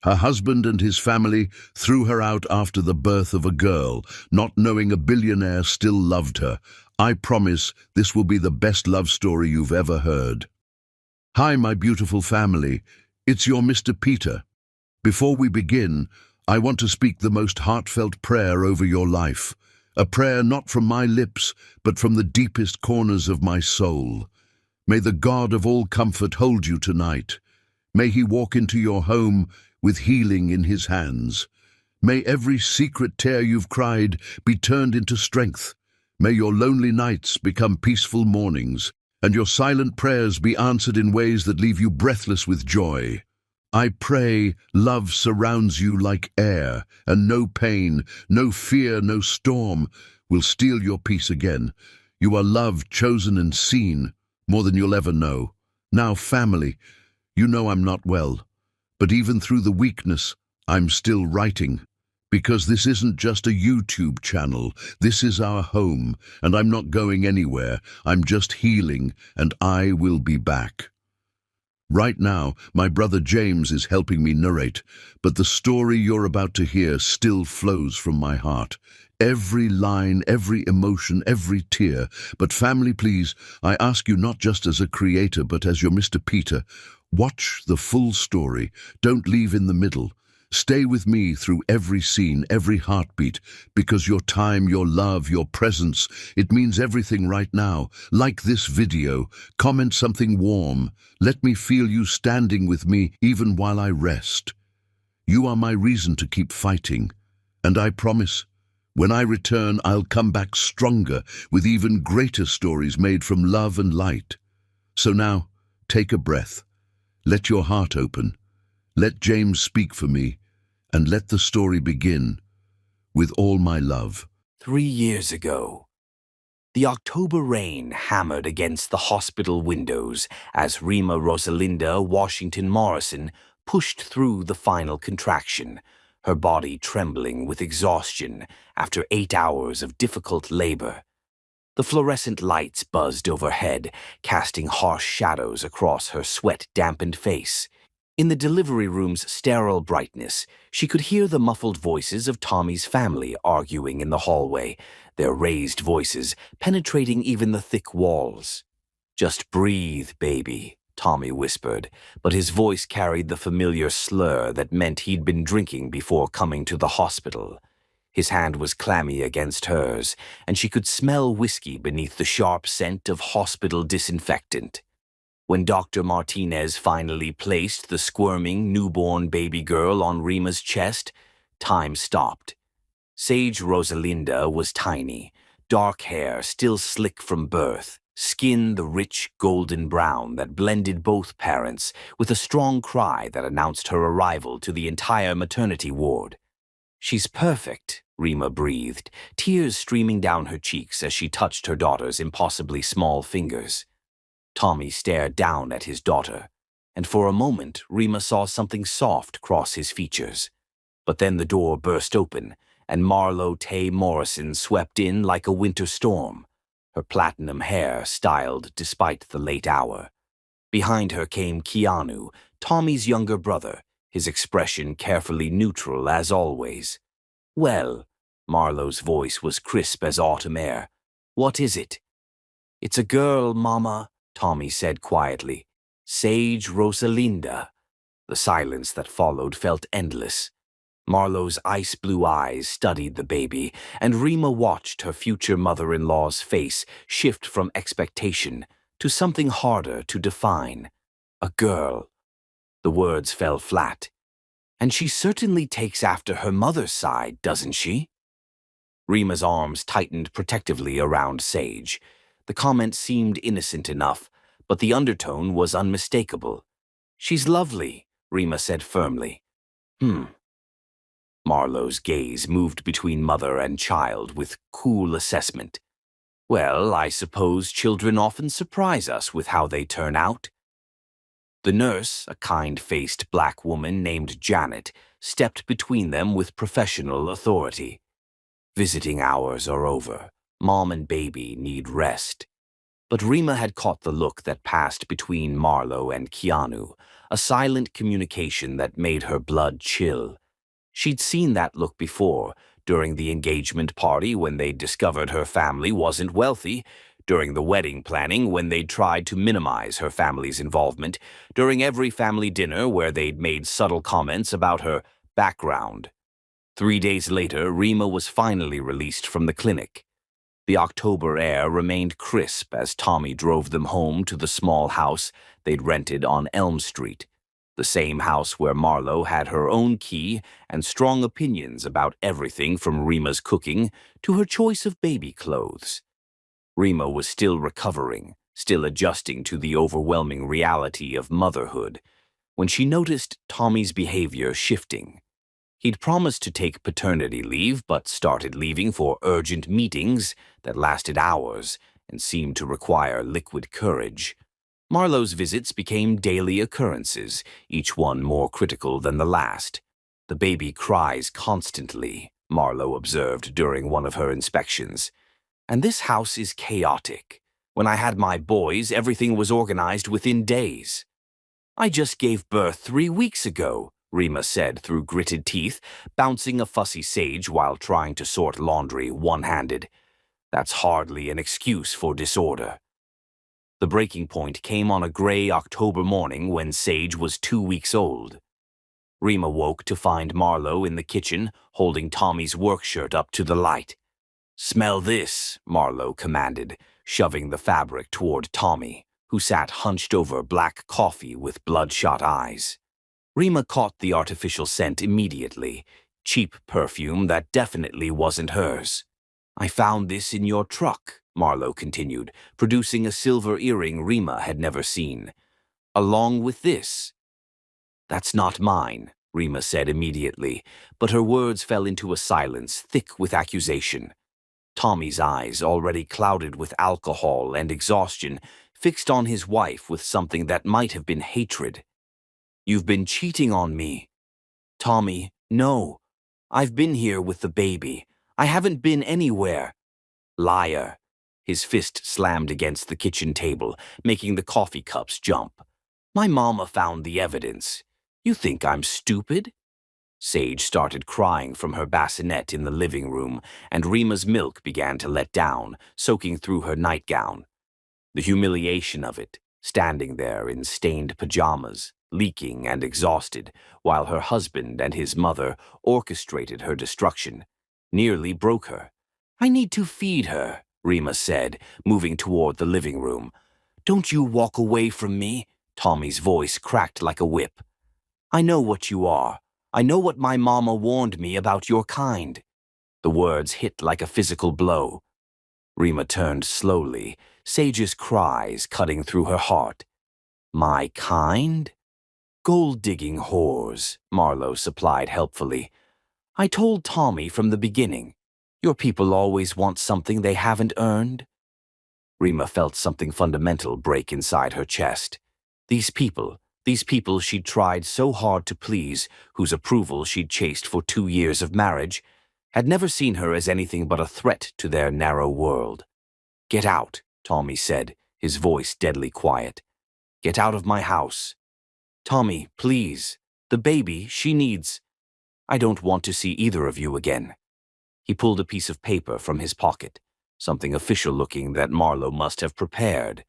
Her husband and his family threw her out after the birth of a girl, not knowing a billionaire still loved her. I promise this will be the best love story you've ever heard. Hi, my beautiful family. It's your Mr. Peter. Before we begin, I want to speak the most heartfelt prayer over your life. A prayer not from my lips, but from the deepest corners of my soul. May the God of all comfort hold you tonight. May he walk into your home with healing in his hands. May every secret tear you've cried be turned into strength. May your lonely nights become peaceful mornings, and your silent prayers be answered in ways that leave you breathless with joy. I pray love surrounds you like air, and no pain, no fear, no storm will steal your peace again. You are loved, chosen, and seen, more than you'll ever know. Now, family, you know I'm not well, but even through the weakness, I'm still writing. Because this isn't just a YouTube channel, this is our home, and I'm not going anywhere. I'm just healing, and I will be back. Right now, my brother James is helping me narrate, but the story you're about to hear still flows from my heart. Every line, every emotion, every tear. But family, please, I ask you not just as a creator, but as your Mr. Peter, watch the full story. Don't leave in the middle. Stay with me through every scene, every heartbeat, because your time, your love, your presence, it means everything right now. Like this video, comment something warm. Let me feel you standing with me even while I rest. You are my reason to keep fighting. And I promise, when I return, I'll come back stronger with even greater stories made from love and light. So now, take a breath. Let your heart open. Let James speak for me, and let the story begin with all my love. 3 years ago, the October rain hammered against the hospital windows as Rima Rosalinda Washington Morrison pushed through the final contraction, her body trembling with exhaustion after 8 hours of difficult labor. The fluorescent lights buzzed overhead, casting harsh shadows across her sweat-dampened face. In the delivery room's sterile brightness, she could hear the muffled voices of Tommy's family arguing in the hallway, their raised voices penetrating even the thick walls. "Just breathe, baby," Tommy whispered, but his voice carried the familiar slur that meant he'd been drinking before coming to the hospital. His hand was clammy against hers, and she could smell whiskey beneath the sharp scent of hospital disinfectant. When Dr. Martinez finally placed the squirming newborn baby girl on Rima's chest, time stopped. Sage Rosalinda was tiny, dark hair still slick from birth, skin the rich golden brown that blended both parents, with a strong cry that announced her arrival to the entire maternity ward. "She's perfect," Rima breathed, tears streaming down her cheeks as she touched her daughter's impossibly small fingers. Tommy stared down at his daughter, and for a moment Rima saw something soft cross his features. But then the door burst open, and Marlo Tay Morrison swept in like a winter storm, her platinum hair styled despite the late hour. Behind her came Keanu, Tommy's younger brother, his expression carefully neutral as always. "Well," Marlo's voice was crisp as autumn air. "What is it?" "It's a girl, Mama," Tommy said quietly. "Sage Rosalinda." The silence that followed felt endless. Marlo's ice-blue eyes studied the baby, and Rima watched her future mother-in-law's face shift from expectation to something harder to define. A girl. The words fell flat. "And she certainly takes after her mother's side, doesn't she?" Rima's arms tightened protectively around Sage. The comment seemed innocent enough, but the undertone was unmistakable. "She's lovely," Rima said firmly. Marlo's gaze moved between mother and child with cool assessment. "Well, I suppose children often surprise us with how they turn out." The nurse, a kind-faced black woman named Janet, stepped between them with professional authority. "Visiting hours are over. Mom and baby need rest." But Rima had caught the look that passed between Marlo and Keanu, a silent communication that made her blood chill. She'd seen that look before, during the engagement party when they discovered her family wasn't wealthy, during the wedding planning when they'd tried to minimize her family's involvement, during every family dinner where they'd made subtle comments about her background. 3 days later, Rima was finally released from the clinic. The October air remained crisp as Tommy drove them home to the small house they'd rented on Elm Street, the same house where Marlowe had her own key and strong opinions about everything from Rima's cooking to her choice of baby clothes. Rima was still recovering, still adjusting to the overwhelming reality of motherhood, when she noticed Tommy's behavior shifting. He'd promised to take paternity leave, but started leaving for urgent meetings that lasted hours and seemed to require liquid courage. Marlowe's visits became daily occurrences, each one more critical than the last. "The baby cries constantly," Marlowe observed during one of her inspections. "And this house is chaotic. When I had my boys, everything was organized within days." "I just gave birth 3 weeks ago," Rima said through gritted teeth, bouncing a fussy Sage while trying to sort laundry one-handed. "That's hardly an excuse for disorder." The breaking point came on a gray October morning when Sage was 2 weeks old. Rima woke to find Marlowe in the kitchen, holding Tommy's work shirt up to the light. "Smell this," Marlowe commanded, shoving the fabric toward Tommy, who sat hunched over black coffee with bloodshot eyes. Rima caught the artificial scent immediately, cheap perfume that definitely wasn't hers. "I found this in your truck," Marlowe continued, producing a silver earring Rima had never seen. "Along with this." "That's not mine," Rima said immediately, but her words fell into a silence thick with accusation. Tommy's eyes, already clouded with alcohol and exhaustion, fixed on his wife with something that might have been hatred. "You've been cheating on me." "Tommy, no. I've been here with the baby. I haven't been anywhere." "Liar." His fist slammed against the kitchen table, making the coffee cups jump. "My mama found the evidence. You think I'm stupid?" Sage started crying from her bassinet in the living room, and Rima's milk began to let down, soaking through her nightgown. The humiliation of it, standing there in stained pajamas, leaking and exhausted, while her husband and his mother orchestrated her destruction, nearly broke her. "I need to feed her," Rima said, moving toward the living room. "Don't you walk away from me," Tommy's voice cracked like a whip. "I know what you are. I know what my mama warned me about your kind." The words hit like a physical blow. Rima turned slowly, Sage's cries cutting through her heart. "My kind?" "Gold-digging whores," Marlowe supplied helpfully. "I told Tommy from the beginning. Your people always want something they haven't earned." Rima felt something fundamental break inside her chest. These people she'd tried so hard to please, whose approval she'd chased for 2 years of marriage, had never seen her as anything but a threat to their narrow world. "Get out," Tommy said, his voice deadly quiet. "Get out of my house." "Tommy, please. The baby, she needs—" "I don't want to see either of you again." He pulled a piece of paper from his pocket, something official-looking that Marlowe must have prepared.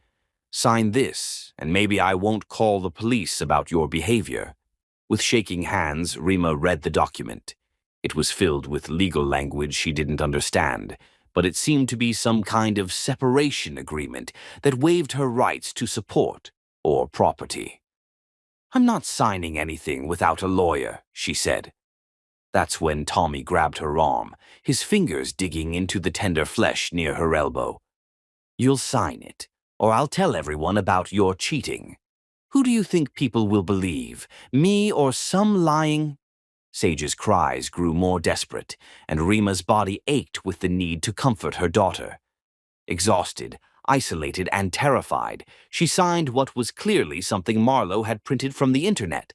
"Sign this, and maybe I won't call the police about your behavior." With shaking hands, Rima read the document. It was filled with legal language she didn't understand, but it seemed to be some kind of separation agreement that waived her rights to support or property. "I'm not signing anything without a lawyer," she said. That's when Tommy grabbed her arm, his fingers digging into the tender flesh near her elbow. "You'll sign it, or I'll tell everyone about your cheating. Who do you think people will believe, me or some lying—" Sage's cries grew more desperate, and Rima's body ached with the need to comfort her daughter. Exhausted, isolated, and terrified, she signed what was clearly something Marlowe had printed from the internet.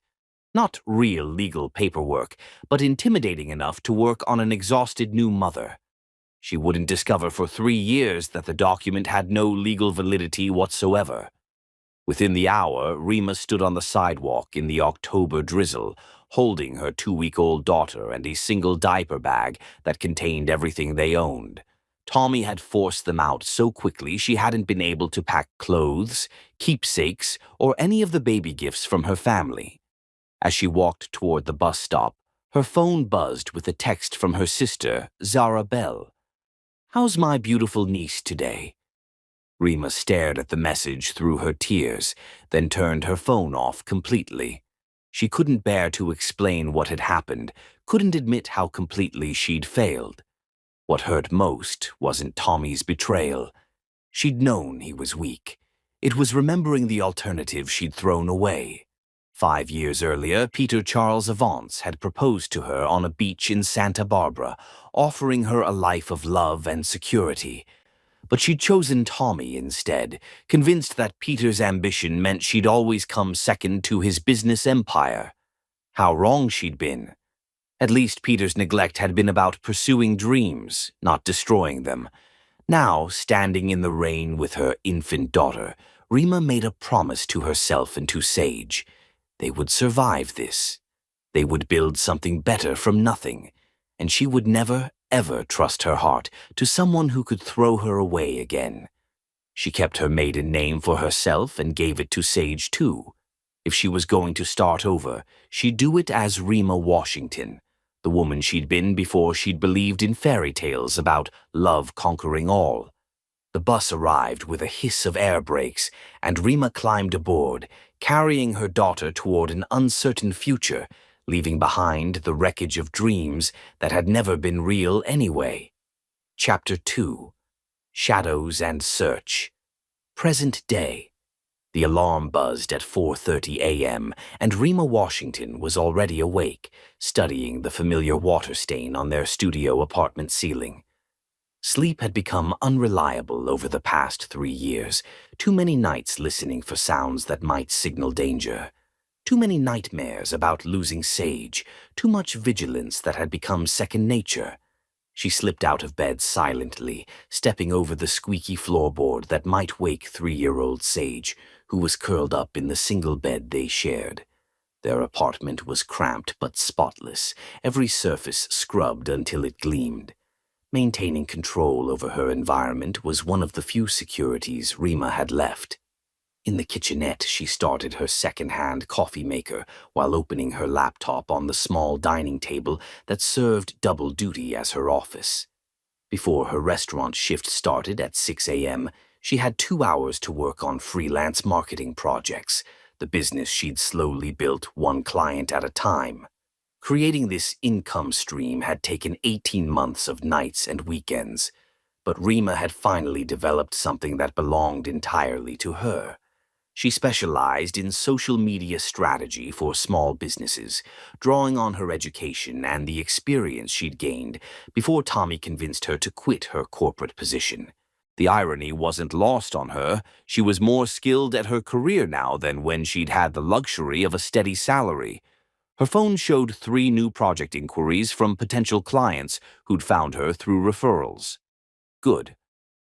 Not real legal paperwork, but intimidating enough to work on an exhausted new mother. She wouldn't discover for 3 years that the document had no legal validity whatsoever. Within the hour, Rima stood on the sidewalk in the October drizzle, holding her 2-week-old daughter and a single diaper bag that contained everything they owned. Tommy had forced them out so quickly she hadn't been able to pack clothes, keepsakes, or any of the baby gifts from her family. As she walked toward the bus stop, her phone buzzed with a text from her sister, Zara Bell. "How's my beautiful niece today?" Rima stared at the message through her tears, then turned her phone off completely. She couldn't bear to explain what had happened, couldn't admit how completely she'd failed. What hurt most wasn't Tommy's betrayal. She'd known he was weak. It was remembering the alternative she'd thrown away. 5 years earlier, Peter Charles Avance had proposed to her on a beach in Santa Barbara, offering her a life of love and security. But she'd chosen Tommy instead, convinced that Peter's ambition meant she'd always come second to his business empire. How wrong she'd been. At least Peter's neglect had been about pursuing dreams, not destroying them. Now, standing in the rain with her infant daughter, Rima made a promise to herself and to Sage. They would survive this. They would build something better from nothing, and she would never, ever trust her heart to someone who could throw her away again. She kept her maiden name for herself and gave it to Sage too. If she was going to start over, she'd do it as Rima Washington, the woman she'd been before she'd believed in fairy tales about love conquering all. The bus arrived with a hiss of air brakes, and Rima climbed aboard, carrying her daughter toward an uncertain future, leaving behind the wreckage of dreams that had never been real anyway. Chapter 2. Shadows and Search. Present day. The alarm buzzed at 4:30 a.m., and Rima Washington was already awake, studying the familiar water stain on their studio apartment ceiling. Sleep had become unreliable over the past 3 years, too many nights listening for sounds that might signal danger. Too many nightmares about losing Sage, too much vigilance that had become second nature. She slipped out of bed silently, stepping over the squeaky floorboard that might wake 3-year-old Sage, who was curled up in the single bed they shared. Their apartment was cramped but spotless, every surface scrubbed until it gleamed. Maintaining control over her environment was one of the few securities Rima had left. In the kitchenette, she started her second-hand coffee maker while opening her laptop on the small dining table that served double duty as her office. Before her restaurant shift started at 6 a.m., she had 2 hours to work on freelance marketing projects, the business she'd slowly built one client at a time. Creating this income stream had taken 18 months of nights and weekends, but Rima had finally developed something that belonged entirely to her. She specialized in social media strategy for small businesses, drawing on her education and the experience she'd gained before Tommy convinced her to quit her corporate position. The irony wasn't lost on her. She was more skilled at her career now than when she'd had the luxury of a steady salary. Her phone showed 3 new project inquiries from potential clients who'd found her through referrals. Good.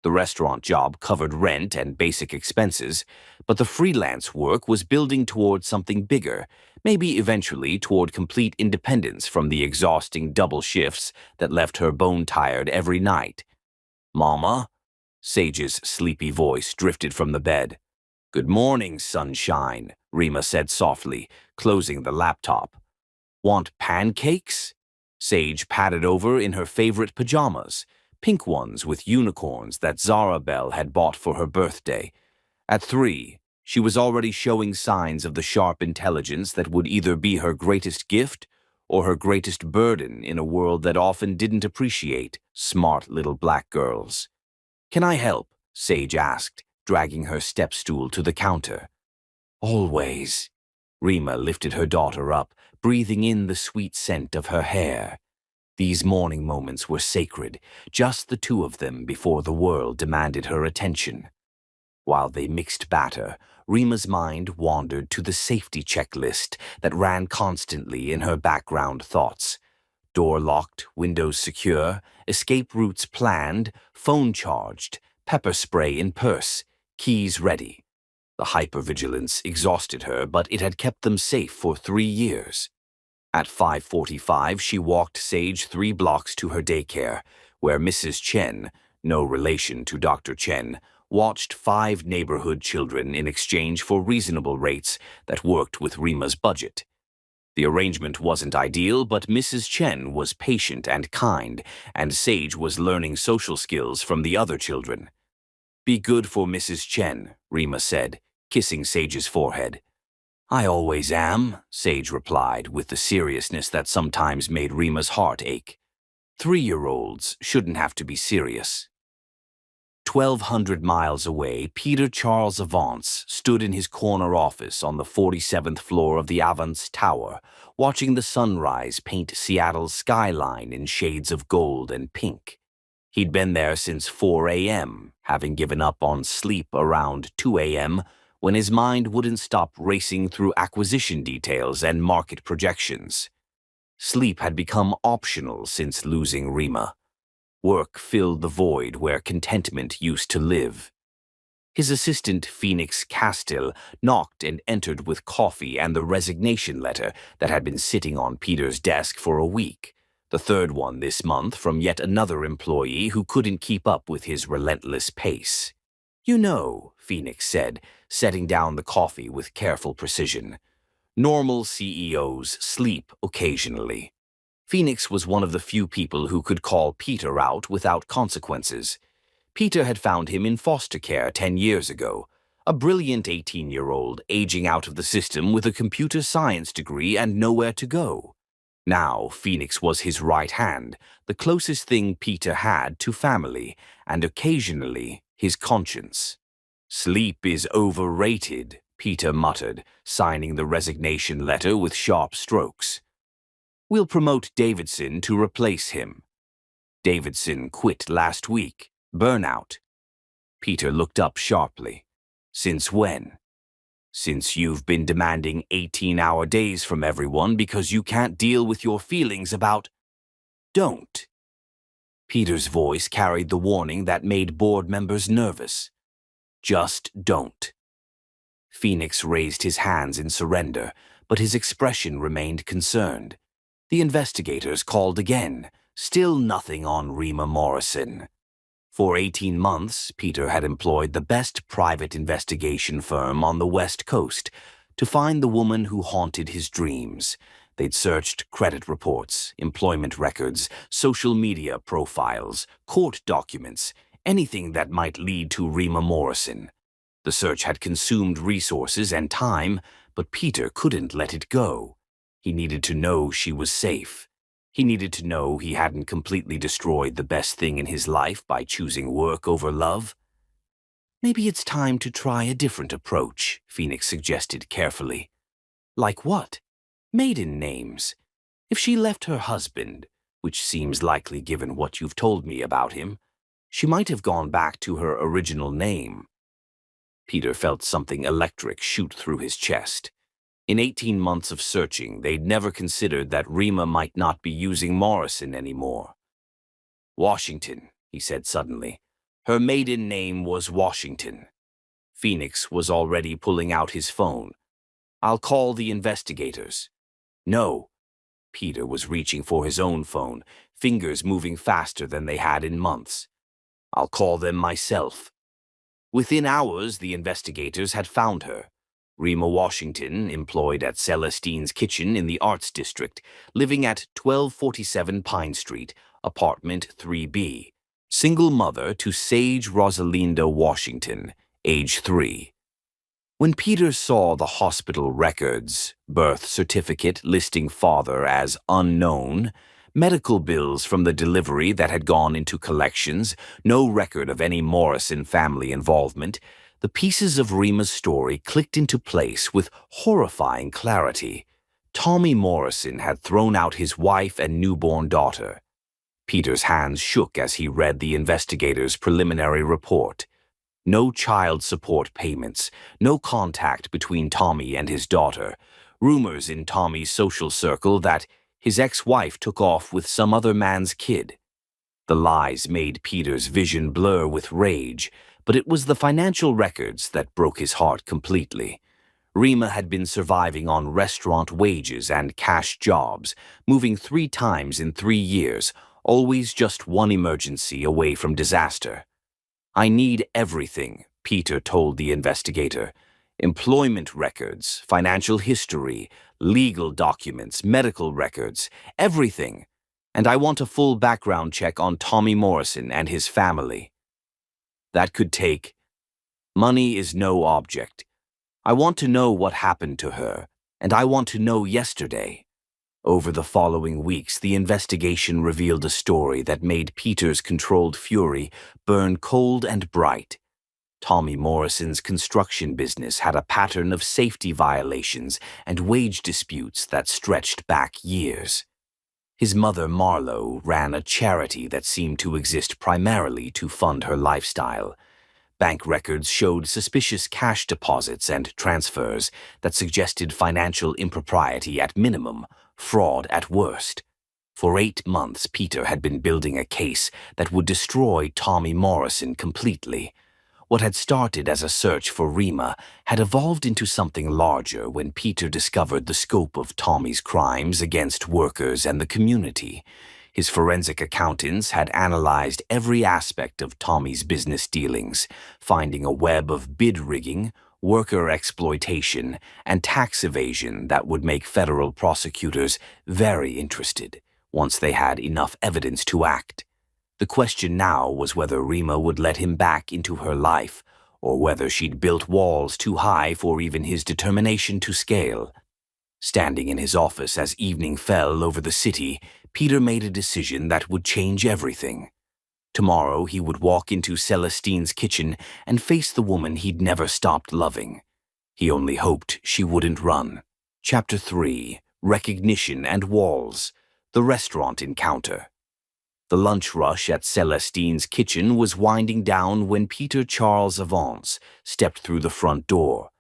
The restaurant job covered rent and basic expenses, but the freelance work was building toward something bigger, maybe eventually toward complete independence from the exhausting double shifts that left her bone-tired every night. "Mama?" Sage's sleepy voice drifted from the bed. "Good morning, sunshine," Rima said softly, closing the laptop. "Want pancakes?" Sage padded over in her favorite pajamas, pink ones with unicorns that Zara Bell had bought for her birthday. At 3, she was already showing signs of the sharp intelligence that would either be her greatest gift or her greatest burden in a world that often didn't appreciate smart little black girls. "Can I help?" Sage asked, dragging her step stool to the counter. "Always." Rima lifted her daughter up, breathing in the sweet scent of her hair. These morning moments were sacred, just the 2 of them before the world demanded her attention. While they mixed batter, Rima's mind wandered to the safety checklist that ran constantly in her background thoughts. Door locked, windows secure, escape routes planned, phone charged, pepper spray in purse, keys ready. The hypervigilance exhausted her, but it had kept them safe for 3 years. At 5:45, she walked Sage 3 blocks to her daycare, where Mrs. Chen, no relation to Dr. Chen, watched 5 neighborhood children in exchange for reasonable rates that worked with Rima's budget. The arrangement wasn't ideal, but Mrs. Chen was patient and kind, and Sage was learning social skills from the other children. "Be good for Mrs. Chen," Rima said, kissing Sage's forehead. "I always am," Sage replied, with the seriousness that sometimes made Rima's heart ache. 3-year-olds shouldn't have to be serious. 1,200 miles away, Peter Charles Avance stood in his corner office on the 47th floor of the Avance Tower, watching the sunrise paint Seattle's skyline in shades of gold and pink. He'd been there since 4 a.m., having given up on sleep around 2 a.m., when his mind wouldn't stop racing through acquisition details and market projections. Sleep had become optional since losing Rima. Work filled the void where contentment used to live. His assistant, Phoenix Castile, knocked and entered with coffee and the resignation letter that had been sitting on Peter's desk for a week, the 3rd one this month from yet another employee who couldn't keep up with his relentless pace. "You know," Phoenix said, setting down the coffee with careful precision, "normal CEOs sleep occasionally." Phoenix was one of the few people who could call Peter out without consequences. Peter had found him in foster care 10 years ago, a brilliant 18-year-old aging out of the system with a computer science degree and nowhere to go. Now, Phoenix was his right hand, the closest thing Peter had to family, and occasionally his conscience. "Sleep is overrated," Peter muttered, signing the resignation letter with sharp strokes. "We'll promote Davidson to replace him." "Davidson quit last week. Burnout." Peter looked up sharply. "Since when?" "Since you've been demanding 18-hour days from everyone because you can't deal with your feelings about—" "Don't." Peter's voice carried the warning that made board members nervous. "Just don't." Phoenix raised his hands in surrender, but his expression remained concerned. The investigators called again. Still nothing on Rima Morrison. For 18 months, Peter had employed the best private investigation firm on the West Coast to find the woman who haunted his dreams. They'd searched credit reports, employment records, social media profiles, court documents, anything that might lead to Rima Morrison. The search had consumed resources and time, but Peter couldn't let it go. He needed to know she was safe. He needed to know he hadn't completely destroyed the best thing in his life by choosing work over love. "Maybe it's time to try a different approach," Phoenix suggested carefully. "Like what?" "Maiden names. If she left her husband, which seems likely given what you've told me about him, she might have gone back to her original name." Peter felt something electric shoot through his chest. In 18 months of searching, they'd never considered that Rima might not be using Morrison anymore. "Washington," he said suddenly. "Her maiden name was Washington." Phoenix was already pulling out his phone. "I'll call the investigators." "No." Peter was reaching for his own phone, fingers moving faster than they had in months. "I'll call them myself." Within hours, the investigators had found her. Rima Washington, employed at Celestine's Kitchen in the Arts District, living at 1247 Pine Street, apartment 3B. Single mother to Sage Rosalinda Washington, age 3. When Peter saw the hospital records, birth certificate listing father as unknown, medical bills from the delivery that had gone into collections, no record of any Morrison family involvement, the pieces of Rima's story clicked into place with horrifying clarity. Tommy Morrison had thrown out his wife and newborn daughter. Peter's hands shook as he read the investigators' preliminary report. No child support payments, no contact between Tommy and his daughter, rumors in Tommy's social circle that his ex-wife took off with some other man's kid. The lies made Peter's vision blur with rage, But it was the financial records that broke his heart completely. Rima had been surviving on restaurant wages and cash jobs, moving 3 times in 3 years, always just one emergency away from disaster. "I need everything," Peter told the investigator. "Employment records, financial history, legal documents, medical records, everything. And I want a full background check on Tommy Morrison and his family." "That could take. Money is no object. I want to know what happened to her, and I want to know yesterday." Over the following weeks, the investigation revealed a story that made Peter's controlled fury burn cold and bright. Tommy Morrison's construction business had a pattern of safety violations and wage disputes that stretched back years. His mother, Marlo, ran a charity that seemed to exist primarily to fund her lifestyle. Bank records showed suspicious cash deposits and transfers that suggested financial impropriety at minimum, fraud at worst. For 8 months, Peter had been building a case that would destroy Tommy Morrison completely. What had started as a search for Rima had evolved into something larger when Peter discovered the scope of Tommy's crimes against workers and the community. His forensic accountants had analyzed every aspect of Tommy's business dealings, finding a web of bid rigging, worker exploitation, and tax evasion that would make federal prosecutors very interested once they had enough evidence to act. The question now was whether Rima would let him back into her life, or whether she'd built walls too high for even his determination to scale. Standing in his office as evening fell over the city, Peter made a decision that would change everything. Tomorrow he would walk into Celestine's kitchen and face the woman he'd never stopped loving. He only hoped she wouldn't run. Chapter 3: Recognition and Walls. The Restaurant Encounter. The lunch rush at Celestine's kitchen was winding down when Peter Charles Avance stepped through the front door.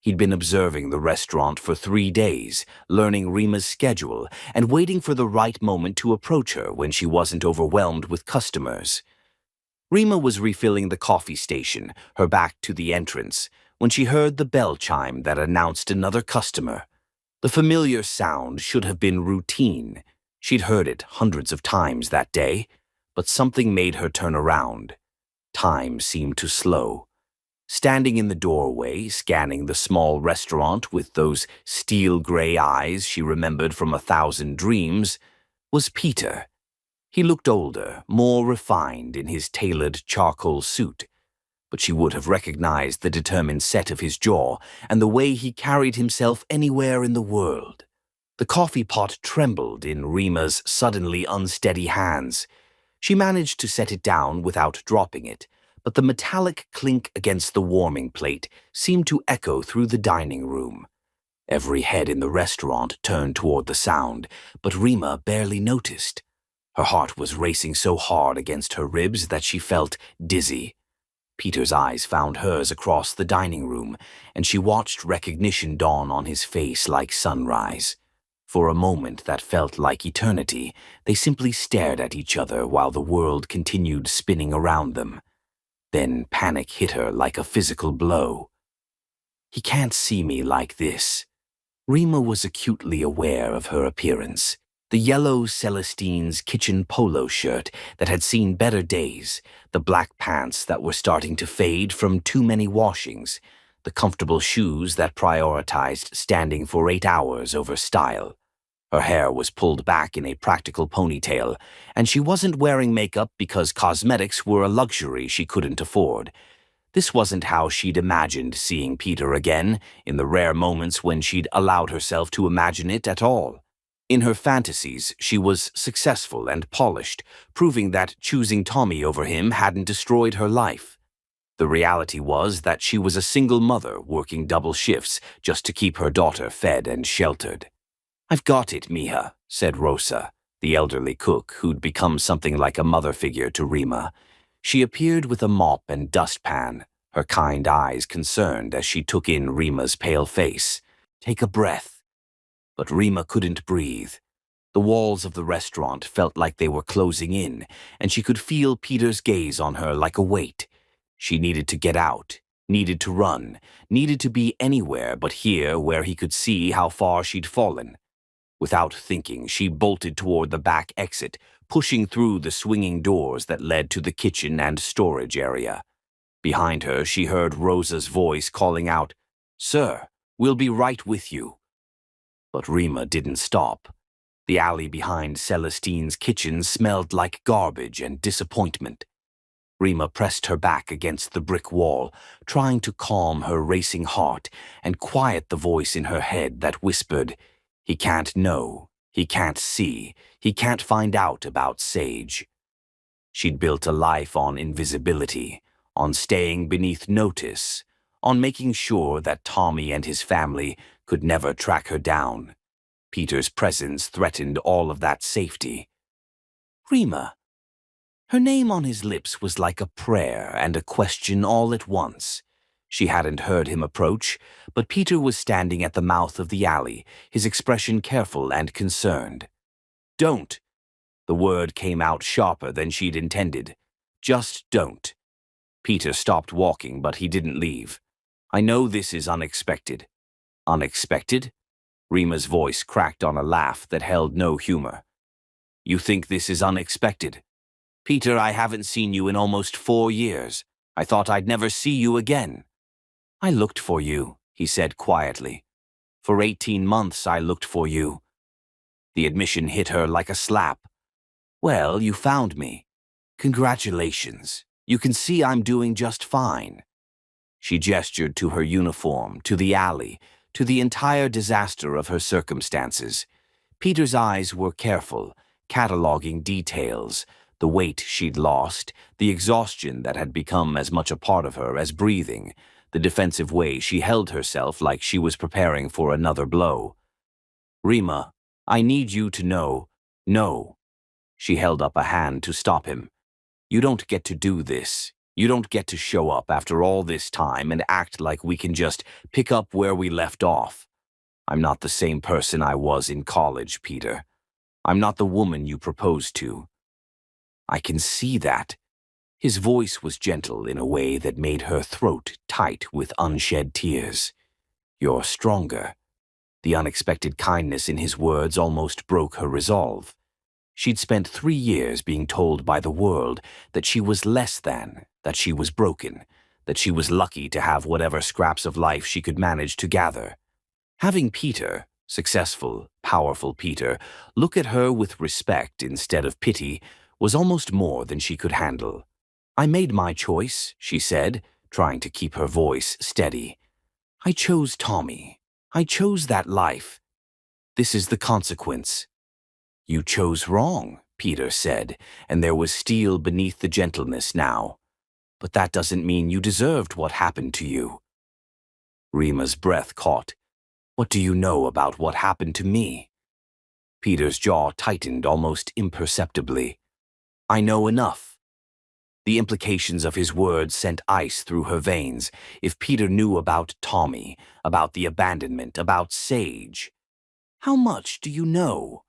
He'd been observing the restaurant for 3 days, learning Rima's schedule, and waiting for the right moment to approach her when she wasn't overwhelmed with customers. Rima was refilling the coffee station, her back to the entrance, when she heard the bell chime that announced another customer. The familiar sound should have been routine. She'd heard it hundreds of times that day, but something made her turn around. Time seemed to slow. Standing in the doorway, scanning the small restaurant with those steel-gray eyes she remembered from 1,000 Dreams, was Peter. He looked older, more refined in his tailored charcoal suit, but she would have recognized the determined set of his jaw and the way he carried himself anywhere in the world. The coffee pot trembled in Rima's suddenly unsteady hands. She managed to set it down without dropping it, but the metallic clink against the warming plate seemed to echo through the dining room. Every head in the restaurant turned toward the sound, but Rima barely noticed. Her heart was racing so hard against her ribs that she felt dizzy. Peter's eyes found hers across the dining room, and she watched recognition dawn on his face like sunrise. For a moment that felt like eternity, they simply stared at each other while the world continued spinning around them. Then panic hit her like a physical blow. "He can't see me like this." Rima was acutely aware of her appearance. The yellow Celestine's kitchen polo shirt that had seen better days, the black pants that were starting to fade from too many washings, the comfortable shoes that prioritized standing for 8 hours over style. Her hair was pulled back in a practical ponytail, and she wasn't wearing makeup because cosmetics were a luxury she couldn't afford. This wasn't how she'd imagined seeing Peter again, in the rare moments when she'd allowed herself to imagine it at all. In her fantasies, she was successful and polished, proving that choosing Tommy over him hadn't destroyed her life. The reality was that she was a single mother working double shifts just to keep her daughter fed and sheltered. "I've got it, Mija," said Rosa, the elderly cook who'd become something like a mother figure to Rima. She appeared with a mop and dustpan, her kind eyes concerned as she took in Rima's pale face. "Take a breath." But Rima couldn't breathe. The walls of the restaurant felt like they were closing in, and she could feel Peter's gaze on her like a weight. She needed to get out, needed to run, needed to be anywhere but here where he could see how far she'd fallen. Without thinking, she bolted toward the back exit, pushing through the swinging doors that led to the kitchen and storage area. Behind her, she heard Rosa's voice calling out, "Sir, we'll be right with you." But Rima didn't stop. The alley behind Celestine's kitchen smelled like garbage and disappointment. Rima pressed her back against the brick wall, trying to calm her racing heart and quiet the voice in her head that whispered, "He can't know, he can't see, he can't find out about Sage." She'd built a life on invisibility, on staying beneath notice, on making sure that Tommy and his family could never track her down. Peter's presence threatened all of that safety. Rima. Her name on his lips was like a prayer and a question all at once. She hadn't heard him approach, but Peter was standing at the mouth of the alley, his expression careful and concerned. "Don't." The word came out sharper than she'd intended. "Just don't." Peter stopped walking, but he didn't leave. "I know this is unexpected." "Unexpected?" Rima's voice cracked on a laugh that held no humor. "You think this is unexpected? Peter, I haven't seen you in almost 4 years. I thought I'd never see you again." "I looked for you," he said quietly. "For 18 months I looked for you." The admission hit her like a slap. "Well, you found me. Congratulations. You can see I'm doing just fine." She gestured to her uniform, to the alley, to the entire disaster of her circumstances. Peter's eyes were careful, cataloging details, the weight she'd lost, the exhaustion that had become as much a part of her as breathing, the defensive way she held herself like she was preparing for another blow. "Rima, I need you to know." "No." She held up a hand to stop him. "You don't get to do this. You don't get to show up after all this time and act like we can just pick up where we left off. I'm not the same person I was in college, Peter. I'm not the woman you proposed to." "I can see that." His voice was gentle in a way that made her throat tight with unshed tears. "You're stronger." The unexpected kindness in his words almost broke her resolve. She'd spent 3 years being told by the world that she was less than, that she was broken, that she was lucky to have whatever scraps of life she could manage to gather. Having Peter, successful, powerful Peter, look at her with respect instead of pity was almost more than she could handle. "I made my choice," she said, trying to keep her voice steady. "I chose Tommy. I chose that life. This is the consequence." "You chose wrong," Peter said, and there was steel beneath the gentleness now. "But that doesn't mean you deserved what happened to you." Rima's breath caught. "What do you know about what happened to me?" Peter's jaw tightened almost imperceptibly. "I know enough." The implications of his words sent ice through her veins. If Peter knew about Tommy, about the abandonment, about Sage. "How much do you know?"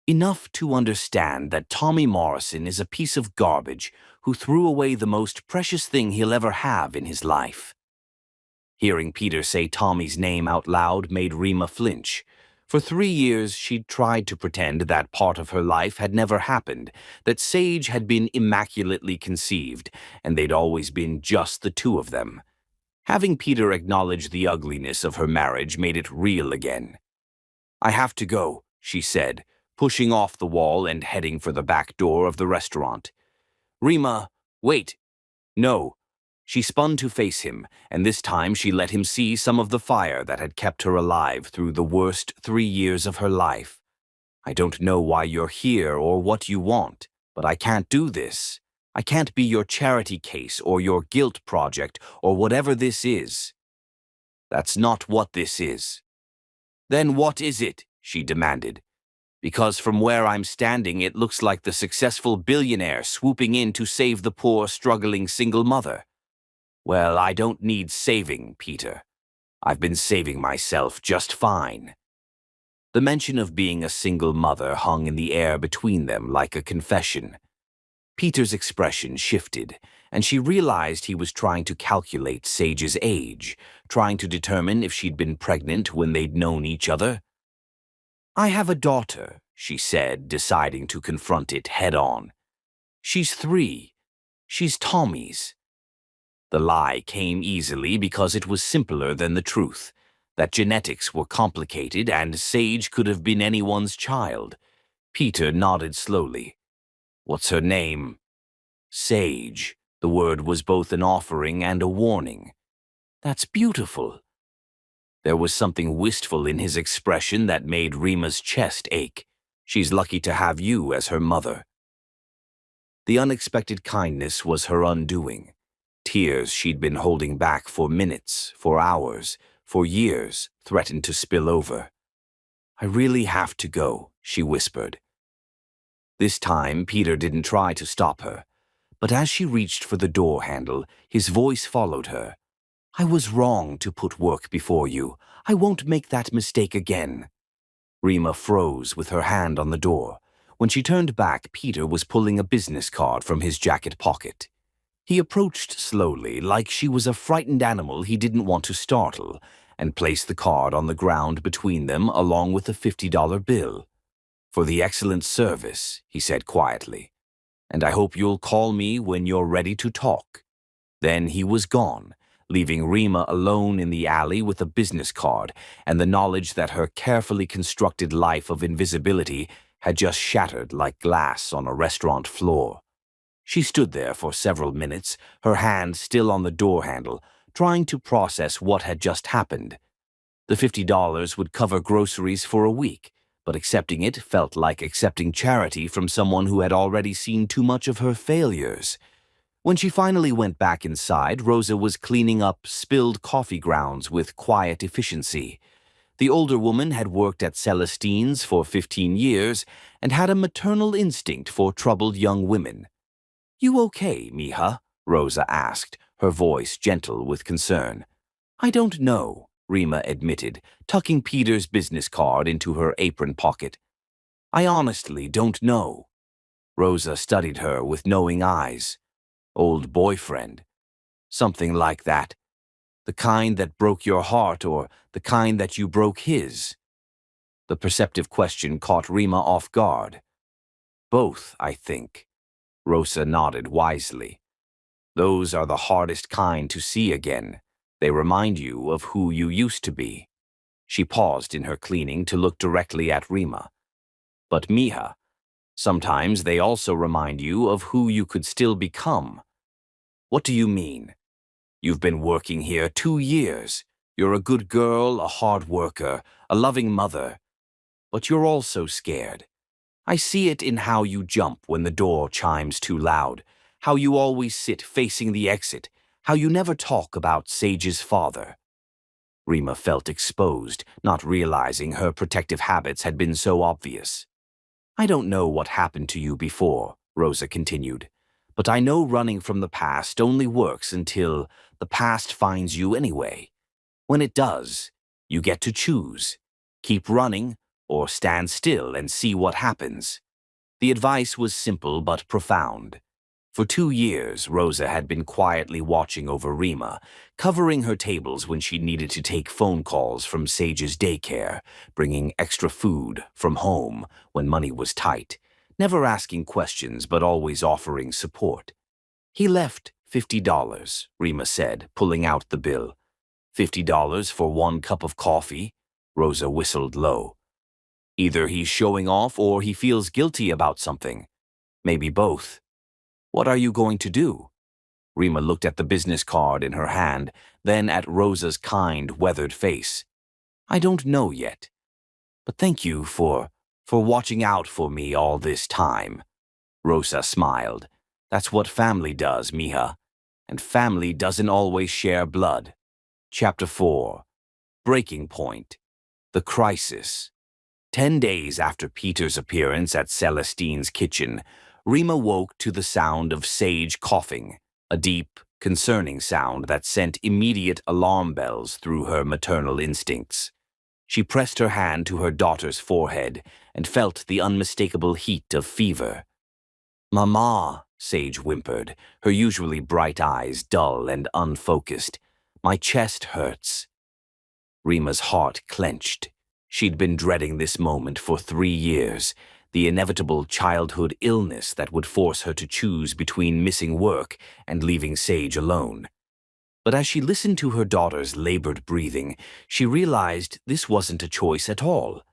"Enough to understand that Tommy Morrison is a piece of garbage who threw away the most precious thing he'll ever have in his life." Hearing Peter say Tommy's name out loud made Rima flinch. For 3 years, she'd tried to pretend that part of her life had never happened, that Sage had been immaculately conceived, and they'd always been just the two of them. Having Peter acknowledge the ugliness of her marriage made it real again. "I have to go," she said, pushing off the wall and heading for the back door of the restaurant. "Rima, wait." "No." She spun to face him, and this time she let him see some of the fire that had kept her alive through the worst 3 years of her life. "I don't know why you're here or what you want, but I can't do this. I can't be your charity case or your guilt project or whatever this is." "That's not what this is." "Then what is it?" she demanded. "Because from where I'm standing it looks like the successful billionaire swooping in to save the poor, struggling single mother. Well, I don't need saving, Peter. I've been saving myself just fine." The mention of being a single mother hung in the air between them like a confession. Peter's expression shifted, and she realized he was trying to calculate Sage's age, trying to determine if she'd been pregnant when they'd known each other. "I have a daughter," she said, deciding to confront it head-on. "She's 3. She's Tommy's." The lie came easily because it was simpler than the truth, that genetics were complicated and Sage could have been anyone's child. Peter nodded slowly. "What's her name?" "Sage." The word was both an offering and a warning. "That's beautiful." There was something wistful in his expression that made Rima's chest ache. "She's lucky to have you as her mother." The unexpected kindness was her undoing. Tears she'd been holding back for minutes, for hours, for years, threatened to spill over. "I really have to go," she whispered. This time, Peter didn't try to stop her, but as she reached for the door handle, his voice followed her. "I was wrong to put work before you. I won't make that mistake again." Rima froze with her hand on the door. When she turned back, Peter was pulling a business card from his jacket pocket. He approached slowly, like she was a frightened animal he didn't want to startle, and placed the card on the ground between them along with a $50 bill. "For the excellent service," he said quietly, "and I hope you'll call me when you're ready to talk." Then he was gone, leaving Rima alone in the alley with a business card and the knowledge that her carefully constructed life of invisibility had just shattered like glass on a restaurant floor. She stood there for several minutes, her hand still on the door handle, trying to process what had just happened. The $50 would cover groceries for a week, but accepting it felt like accepting charity from someone who had already seen too much of her failures. When she finally went back inside, Rosa was cleaning up spilled coffee grounds with quiet efficiency. The older woman had worked at Celestine's for 15 years and had a maternal instinct for troubled young women. "You okay, Mija?" Rosa asked, her voice gentle with concern. "I don't know," Rima admitted, tucking Peter's business card into her apron pocket. "I honestly don't know." Rosa studied her with knowing eyes. "Old boyfriend. Something like that. The kind that broke your heart or the kind that you broke his?" The perceptive question caught Rima off guard. "Both, I think." Rosa nodded wisely. "Those are the hardest kind to see again. They remind you of who you used to be." She paused in her cleaning to look directly at Rima. "But Mija, sometimes they also remind you of who you could still become." "What do you mean?" "You've been working here 2 years. You're a good girl, a hard worker, a loving mother. But you're also scared. I see it in how you jump when the door chimes too loud, how you always sit facing the exit, how you never talk about Sage's father." Rima felt exposed, not realizing her protective habits had been so obvious. "I don't know what happened to you before," Rosa continued, "but I know running from the past only works until the past finds you anyway. When it does, you get to choose. Keep running or stand still and see what happens." The advice was simple but profound. For 2 years, Rosa had been quietly watching over Rima, covering her tables when she needed to take phone calls from Sage's daycare, bringing extra food from home when money was tight, never asking questions but always offering support. "He left $50, Rima said, pulling out the bill. $50 for 1 cup of coffee?" Rosa whistled low. "Either he's showing off or he feels guilty about something. Maybe both. What are you going to do?" Rima looked at the business card in her hand, then at Rosa's kind, weathered face. "I don't know yet. But thank you for watching out for me all this time." Rosa smiled. "That's what family does, Mija. And family doesn't always share blood." Chapter 4. Breaking Point. The Crisis. 10 days after Peter's appearance at Celestine's kitchen, Rima woke to the sound of Sage coughing, a deep, concerning sound that sent immediate alarm bells through her maternal instincts. She pressed her hand to her daughter's forehead and felt the unmistakable heat of fever. "Mama," Sage whimpered, her usually bright eyes dull and unfocused. "My chest hurts." Rima's heart clenched. She'd been dreading this moment for 3 years, the inevitable childhood illness that would force her to choose between missing work and leaving Sage alone. But as she listened to her daughter's labored breathing, she realized this wasn't a choice at all.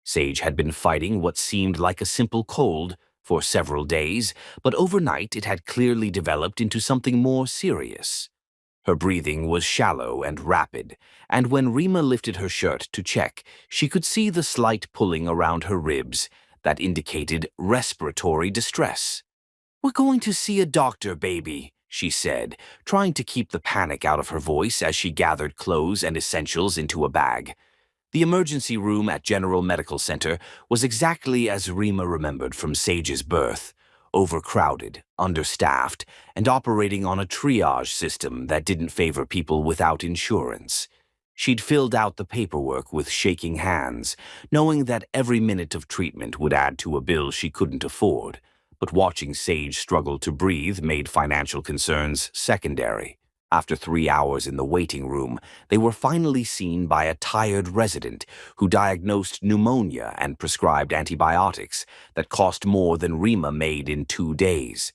Sage had been fighting what seemed like a simple cold for several days, but overnight it had clearly developed into something more serious. Her breathing was shallow and rapid, and when Rima lifted her shirt to check, she could see the slight pulling around her ribs that indicated respiratory distress. "We're going to see a doctor, baby," she said, trying to keep the panic out of her voice as she gathered clothes and essentials into a bag. The emergency room at General Medical Center was exactly as Rima remembered from Sage's birth: overcrowded, understaffed, and operating on a triage system that didn't favor people without insurance. She'd filled out the paperwork with shaking hands, knowing that every minute of treatment would add to a bill she couldn't afford, but watching Sage struggle to breathe made financial concerns secondary. After 3 hours in the waiting room, they were finally seen by a tired resident who diagnosed pneumonia and prescribed antibiotics that cost more than Rima made in 2 days.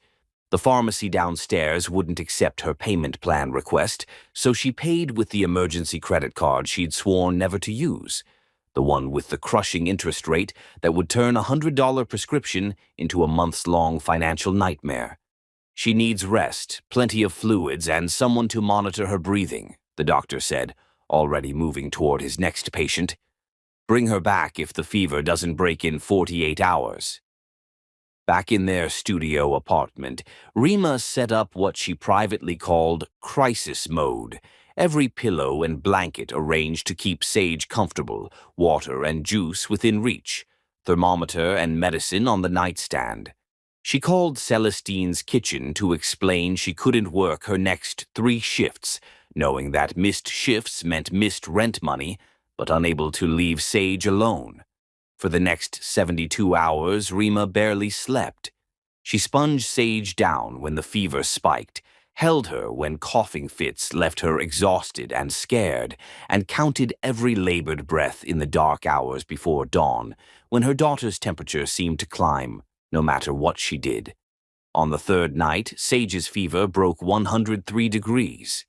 The pharmacy downstairs wouldn't accept her payment plan request, so she paid with the emergency credit card she'd sworn never to use, the one with the crushing interest rate that would turn a $100 prescription into a months-long financial nightmare. "She needs rest, plenty of fluids, and someone to monitor her breathing," the doctor said, already moving toward his next patient. "Bring her back if the fever doesn't break in 48 hours. Back in their studio apartment, Rima set up what she privately called crisis mode. Every pillow and blanket arranged to keep Sage comfortable, water and juice within reach, thermometer and medicine on the nightstand. She called Celestine's kitchen to explain she couldn't work her next 3 shifts, knowing that missed shifts meant missed rent money, but unable to leave Sage alone. For the next 72 hours, Rima barely slept. She sponged Sage down when the fever spiked, held her when coughing fits left her exhausted and scared, and counted every labored breath in the dark hours before dawn, when her daughter's temperature seemed to climb, no matter what she did. On the third night, Sage's fever broke 103 degrees.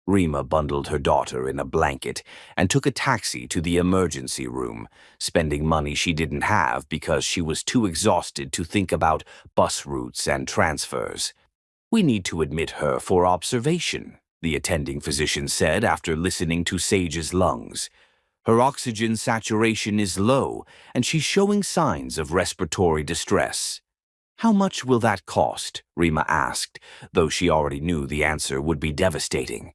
Rima bundled her daughter in a blanket and took a taxi to the emergency room, spending money she didn't have because she was too exhausted to think about bus routes and transfers. "We need to admit her for observation," the attending physician said after listening to Sage's lungs. "Her oxygen saturation is low, and she's showing signs of respiratory distress." "How much will that cost?" Rima asked, though she already knew the answer would be devastating.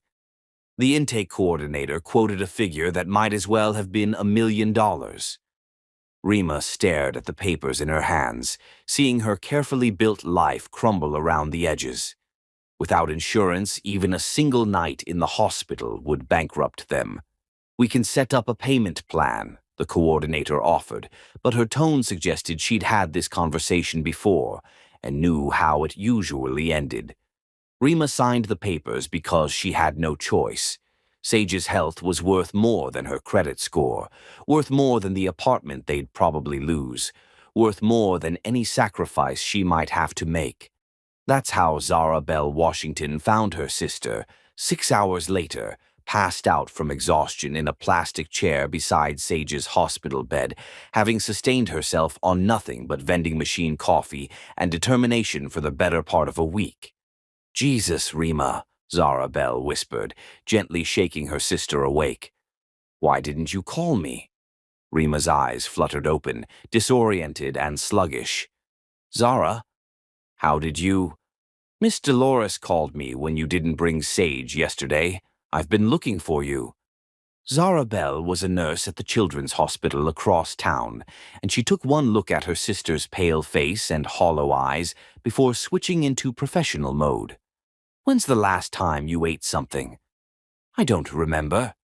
The intake coordinator quoted a figure that might as well have been $1 million. Rima stared at the papers in her hands, seeing her carefully built life crumble around the edges. Without insurance, even a single night in the hospital would bankrupt them. "We can set up a payment plan," the coordinator offered, but her tone suggested she'd had this conversation before and knew how it usually ended. Rima signed the papers because she had no choice. Sage's health was worth more than her credit score, worth more than the apartment they'd probably lose, worth more than any sacrifice she might have to make. That's how Zara Bell Washington found her sister, 6 hours later, passed out from exhaustion in a plastic chair beside Sage's hospital bed, having sustained herself on nothing but vending machine coffee and determination for the better part of a week. "Jesus, Rima," Zara Bell whispered, gently shaking her sister awake. "Why didn't you call me?" Rima's eyes fluttered open, disoriented and sluggish. "Zara, how did you—" "Miss Dolores called me when you didn't bring Sage yesterday. I've been looking for you." Zara Bell was a nurse at the children's hospital across town, and she took one look at her sister's pale face and hollow eyes before switching into professional mode. "When's the last time you ate something?" "I don't remember."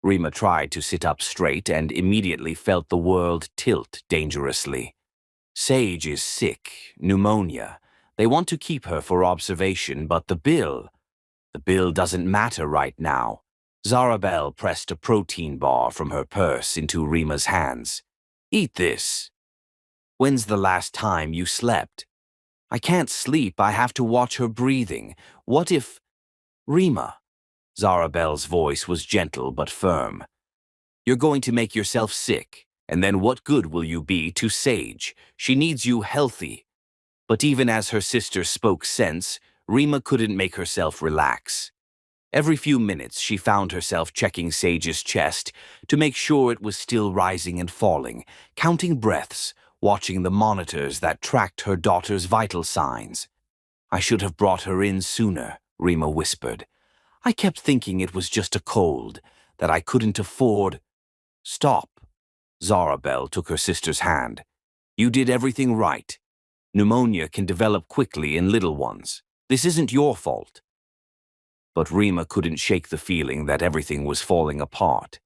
Rima tried to sit up straight and immediately felt the world tilt dangerously. Sage is sick, pneumonia. They want to keep her for observation, but the bill doesn't matter right now. Zarabel pressed a protein bar from her purse into Rima's hands. Eat this. When's the last time you slept? I can't sleep. I have to watch her breathing. What if... Rima. Zarabel's voice was gentle but firm. You're going to make yourself sick, and then what good will you be to Sage? She needs you healthy. But even as her sister spoke sense, Rima couldn't make herself relax. Every few minutes she found herself checking Sage's chest to make sure it was still rising and falling, counting breaths, watching the monitors that tracked her daughter's vital signs. I should have brought her in sooner, Rima whispered. I kept thinking it was just a cold, that I couldn't afford. Stop. Zarabel took her sister's hand. You did everything right. Pneumonia can develop quickly in little ones. This isn't your fault. But Rima couldn't shake the feeling that everything was falling apart.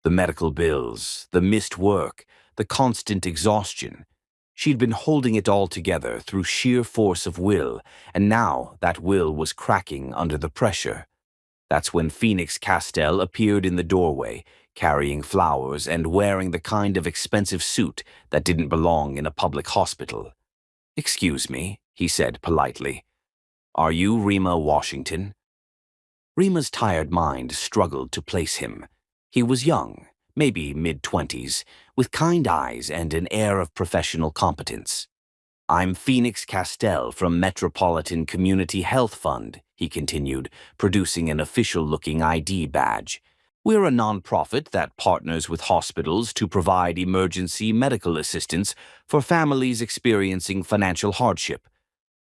The medical bills, the missed work, the constant exhaustion. She'd been holding it all together through sheer force of will, and now that will was cracking under the pressure. That's when Phoenix Castell appeared in the doorway, carrying flowers and wearing the kind of expensive suit that didn't belong in a public hospital. Excuse me, he said politely. Are you Rima Washington? Rima's tired mind struggled to place him. He was young, maybe mid-20s, with kind eyes and an air of professional competence. I'm Phoenix Castell from Metropolitan Community Health Fund, he continued, producing an official-looking ID badge. We're a nonprofit that partners with hospitals to provide emergency medical assistance for families experiencing financial hardship.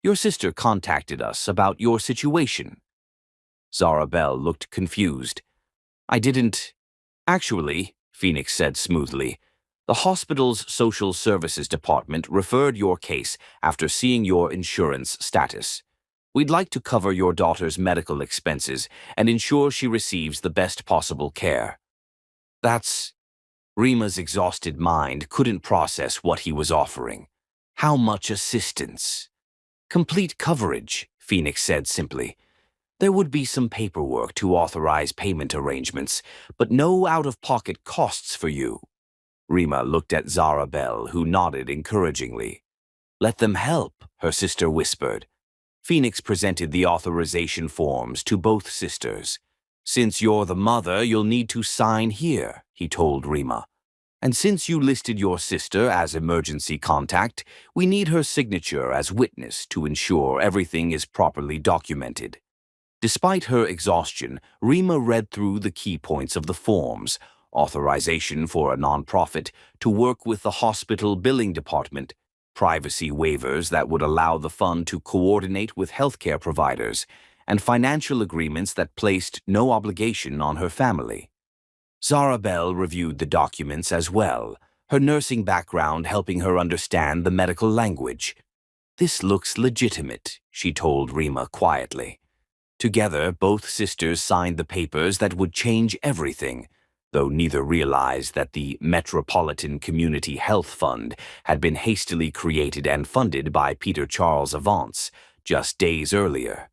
Your sister contacted us about your situation. Zarabel looked confused. I didn't... Actually, Phoenix said smoothly, the hospital's social services department referred your case after seeing your insurance status. We'd like to cover your daughter's medical expenses and ensure she receives the best possible care. That's... Rima's exhausted mind couldn't process what he was offering. How much assistance? Complete coverage, Phoenix said simply. There would be some paperwork to authorize payment arrangements, but no out-of-pocket costs for you. Rima looked at Zarabel, who nodded encouragingly. Let them help, her sister whispered. Phoenix presented the authorization forms to both sisters. Since you're the mother, you'll need to sign here, he told Rima. And since you listed your sister as emergency contact, we need her signature as witness to ensure everything is properly documented. Despite her exhaustion, Rima read through the key points of the forms: authorization for a nonprofit to work with the hospital billing department, privacy waivers that would allow the fund to coordinate with healthcare providers, and financial agreements that placed no obligation on her family. Zarabel reviewed the documents as well, her nursing background helping her understand the medical language. This looks legitimate, she told Rima quietly. Together, both sisters signed the papers that would change everything, though neither realized that the Metropolitan Community Health Fund had been hastily created and funded by Peter Charles Avance just days earlier.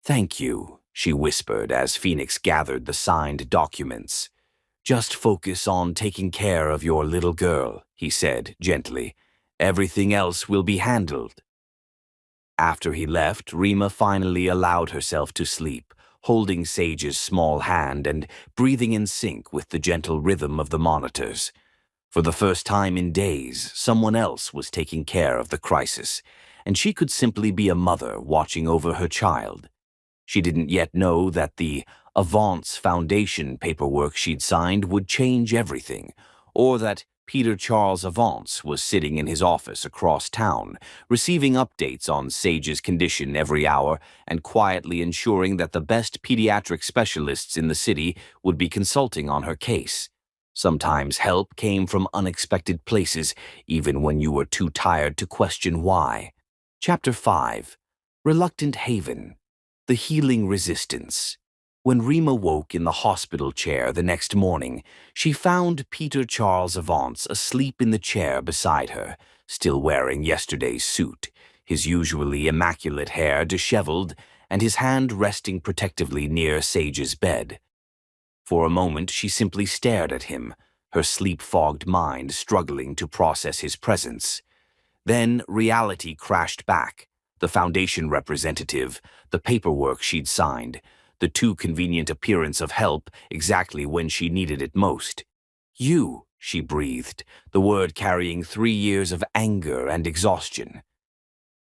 Thank you, she whispered as Phoenix gathered the signed documents. Just focus on taking care of your little girl, he said gently. Everything else will be handled. After he left, Rima finally allowed herself to sleep, holding Sage's small hand and breathing in sync with the gentle rhythm of the monitors. For the first time in days, someone else was taking care of the crisis, and she could simply be a mother watching over her child. She didn't yet know that the Avance Foundation paperwork she'd signed would change everything, or that Peter Charles Avance was sitting in his office across town, receiving updates on Sage's condition every hour and quietly ensuring that the best pediatric specialists in the city would be consulting on her case. Sometimes help came from unexpected places, even when you were too tired to question why. Chapter 5. Reluctant Haven. The Healing Resistance. When Rima woke in the hospital chair the next morning, she found Peter Charles Avance asleep in the chair beside her, still wearing yesterday's suit, his usually immaculate hair disheveled and his hand resting protectively near Sage's bed. For a moment, she simply stared at him, her sleep-fogged mind struggling to process his presence. Then reality crashed back. The foundation representative, the paperwork she'd signed, the too convenient appearance of help exactly when she needed it most. "You," she breathed, the word carrying 3 years of anger and exhaustion.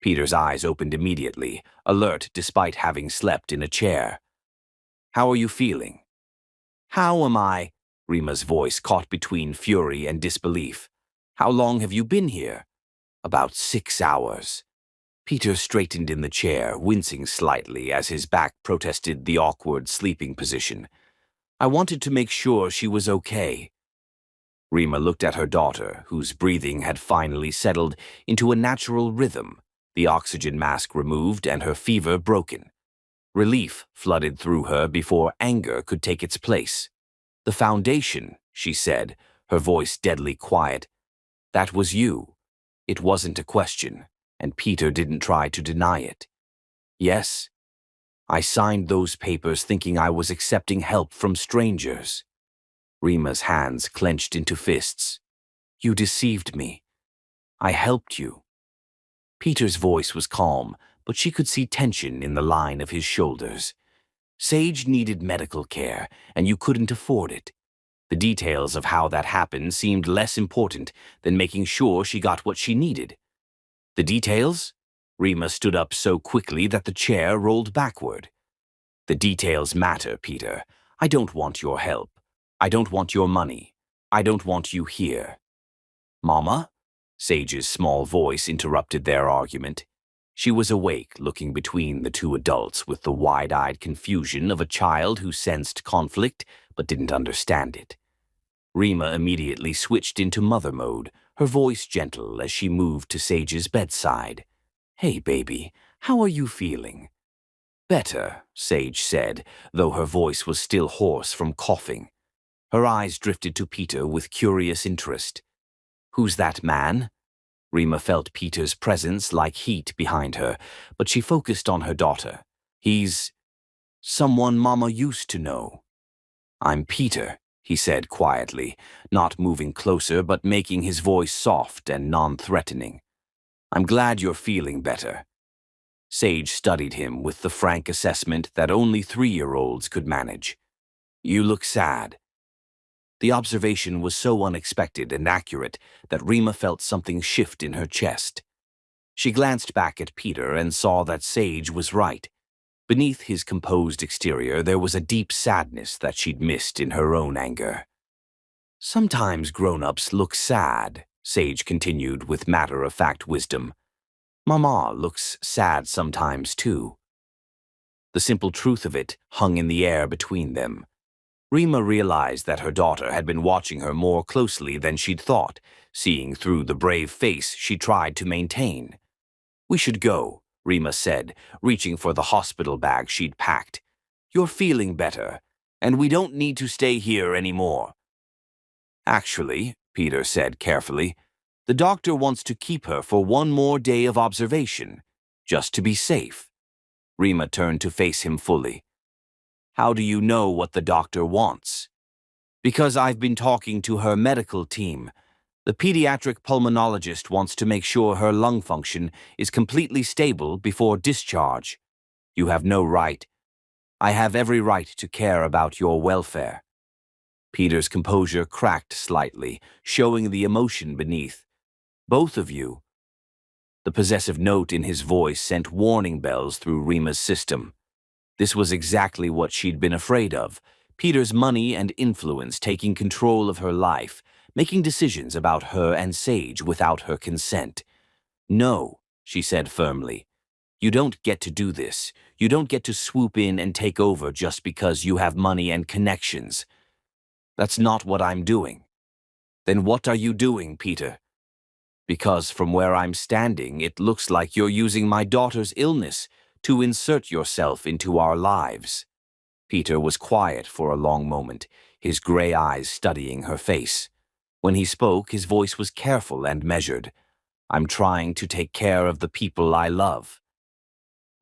Peter's eyes opened immediately, alert despite having slept in a chair. "How are you feeling?" "How am I?" Rima's voice caught between fury and disbelief. "How long have you been here?" "About 6 hours." Peter straightened in the chair, wincing slightly as his back protested the awkward sleeping position. "I wanted to make sure she was okay." Rima looked at her daughter, whose breathing had finally settled into a natural rhythm, the oxygen mask removed and her fever broken. Relief flooded through her before anger could take its place. "The foundation," she said, her voice deadly quiet. "That was you. It wasn't a question, and Peter didn't try to deny it." "Yes, I signed those papers thinking I was accepting help from strangers." Rima's hands clenched into fists. "You deceived me. I helped you." Peter's voice was calm, but she could see tension in the line of his shoulders. Sage needed medical care, and you couldn't afford it. The details of how that happened seemed less important than making sure she got what she needed. "The details?" Rima stood up so quickly that the chair rolled backward. "The details matter, Peter. I don't want your help. I don't want your money. I don't want you here." "Mama?" Sage's small voice interrupted their argument. She was awake, looking between the two adults with the wide-eyed confusion of a child who sensed conflict but didn't understand it. Rima immediately switched into mother mode, her voice gentle as she moved to Sage's bedside. "Hey, baby, how are you feeling?" "Better," Sage said, though her voice was still hoarse from coughing. Her eyes drifted to Peter with curious interest. "Who's that man?" Rima felt Peter's presence like heat behind her, but she focused on her daughter. "He's someone Mama used to know." "I'm Peter," he said quietly, not moving closer but making his voice soft and non-threatening. "I'm glad you're feeling better." Sage studied him with the frank assessment that only 3-year-olds could manage. "You look sad." The observation was so unexpected and accurate that Rima felt something shift in her chest. She glanced back at Peter and saw that Sage was right. Beneath his composed exterior, there was a deep sadness that she'd missed in her own anger. "Sometimes grown-ups look sad," Sage continued with matter-of-fact wisdom. "Mama looks sad sometimes, too." The simple truth of it hung in the air between them. Rima realized that her daughter had been watching her more closely than she'd thought, seeing through the brave face she tried to maintain. "We should go," Rima said, reaching for the hospital bag she'd packed. "You're feeling better, and we don't need to stay here anymore." "Actually," Peter said carefully, "the doctor wants to keep her for 1 more day of observation, just to be safe." Rima turned to face him fully. "How do you know what the doctor wants?" "Because I've been talking to her medical team. The pediatric pulmonologist wants to make sure her lung function is completely stable before discharge." "You have no right." "I have every right to care about your welfare." Peter's composure cracked slightly, showing the emotion beneath. "Both of you." The possessive note in his voice sent warning bells through Rima's system. This was exactly what she'd been afraid of: Peter's money and influence taking control of her life, making decisions about her and Sage without her consent. "No," she said firmly. "You don't get to do this. You don't get to swoop in and take over just because you have money and connections." "That's not what I'm doing." "Then what are you doing, Peter?" "Because from where I'm standing, it looks like you're using my daughter's illness to insert yourself into our lives." Peter was quiet for a long moment, his gray eyes studying her face. When he spoke, his voice was careful and measured. I'm trying to take care of the people I love."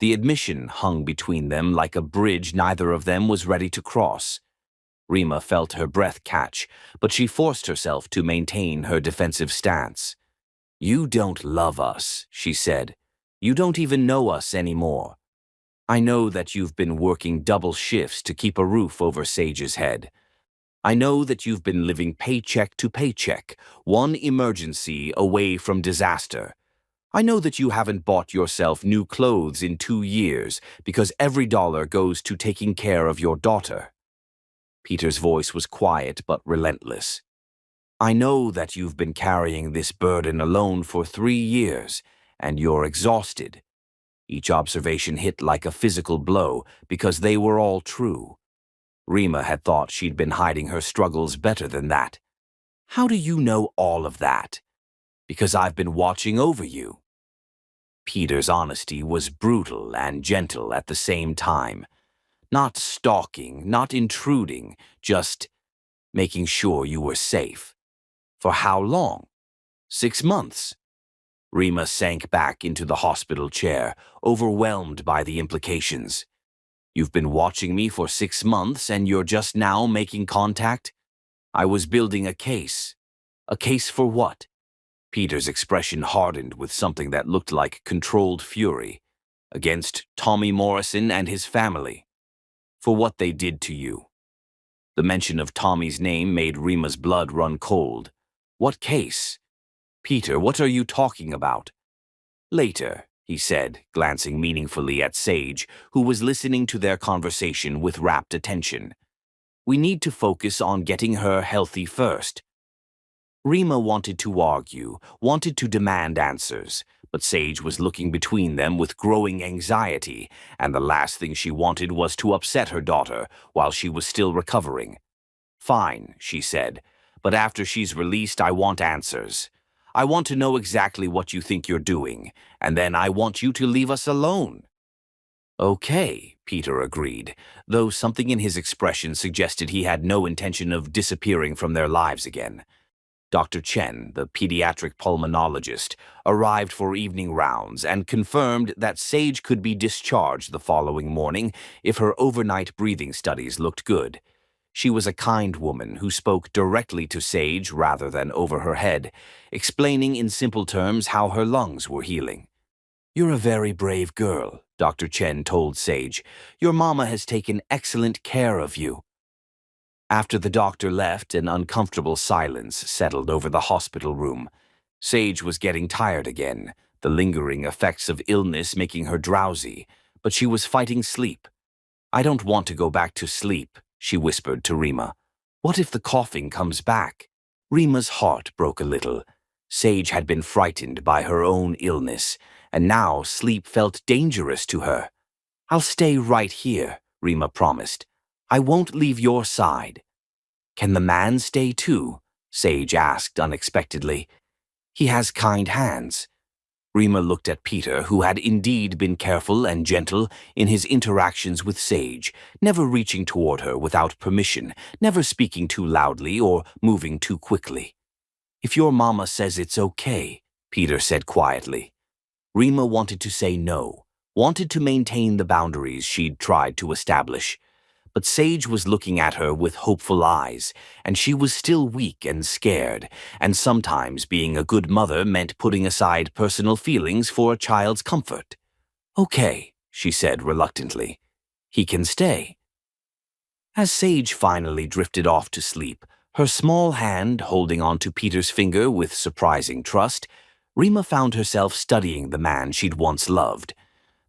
The admission hung between them like a bridge neither of them was ready to cross. Rima felt her breath catch, but she forced herself to maintain her defensive stance. "You don't love us," she said. "You don't even know us anymore. I know that you've been working double shifts to keep a roof over Sage's head. I know that you've been living paycheck to paycheck, one emergency away from disaster. I know that you haven't bought yourself new clothes in 2 years because every dollar goes to taking care of your daughter." Peter's voice was quiet but relentless. "I know that you've been carrying this burden alone for 3 years, and you're exhausted." Each observation hit like a physical blow because they were all true. Rima had thought she'd been hiding her struggles better than that. "How do you know all of that?" "Because I've been watching over you." Peter's honesty was brutal and gentle at the same time. Not stalking, not intruding, just making sure you were safe. "For how long?" 6 months. Rima sank back into the hospital chair, overwhelmed by the implications. "You've been watching me for 6 months and you're just now making contact?" "I was building a case." "A case for what?" Peter's expression hardened with something that looked like controlled fury. "Against Tommy Morrison and his family. For what they did to you." The mention of Tommy's name made Rima's blood run cold. "What case?" "Peter, what are you talking about?" "Later," he said, glancing meaningfully at Sage, who was listening to their conversation with rapt attention. "We need to focus on getting her healthy first." Rima wanted to argue, wanted to demand answers, but Sage was looking between them with growing anxiety, and the last thing she wanted was to upset her daughter while she was still recovering. "Fine," she said, "but after she's released, I want answers. I want to know exactly what you think you're doing, and then I want you to leave us alone." "Okay," Peter agreed, though something in his expression suggested he had no intention of disappearing from their lives again. Dr. Chen, the pediatric pulmonologist, arrived for evening rounds and confirmed that Sage could be discharged the following morning if her overnight breathing studies looked good. She was a kind woman who spoke directly to Sage rather than over her head, explaining in simple terms how her lungs were healing. "You're a very brave girl," Dr. Chen told Sage. "Your mama has taken excellent care of you." After the doctor left, an uncomfortable silence settled over the hospital room. Sage was getting tired again, the lingering effects of illness making her drowsy, but she was fighting sleep. "I don't want to go back to sleep," she whispered to Rima. "What if the coughing comes back?" Rima's heart broke a little. Sage had been frightened by her own illness, and now sleep felt dangerous to her. "I'll stay right here," Rima promised. "I won't leave your side." "Can the man stay too?" Sage asked unexpectedly. "He has kind hands." Rima looked at Peter, who had indeed been careful and gentle in his interactions with Sage, never reaching toward her without permission, never speaking too loudly or moving too quickly. "If your mama says it's okay," Peter said quietly. Rima wanted to say no, wanted to maintain the boundaries she'd tried to establish. But Sage was looking at her with hopeful eyes, and she was still weak and scared, and sometimes being a good mother meant putting aside personal feelings for a child's comfort. "Okay," she said reluctantly. "He can stay." As Sage finally drifted off to sleep, her small hand holding onto Peter's finger with surprising trust, Rima found herself studying the man she'd once loved.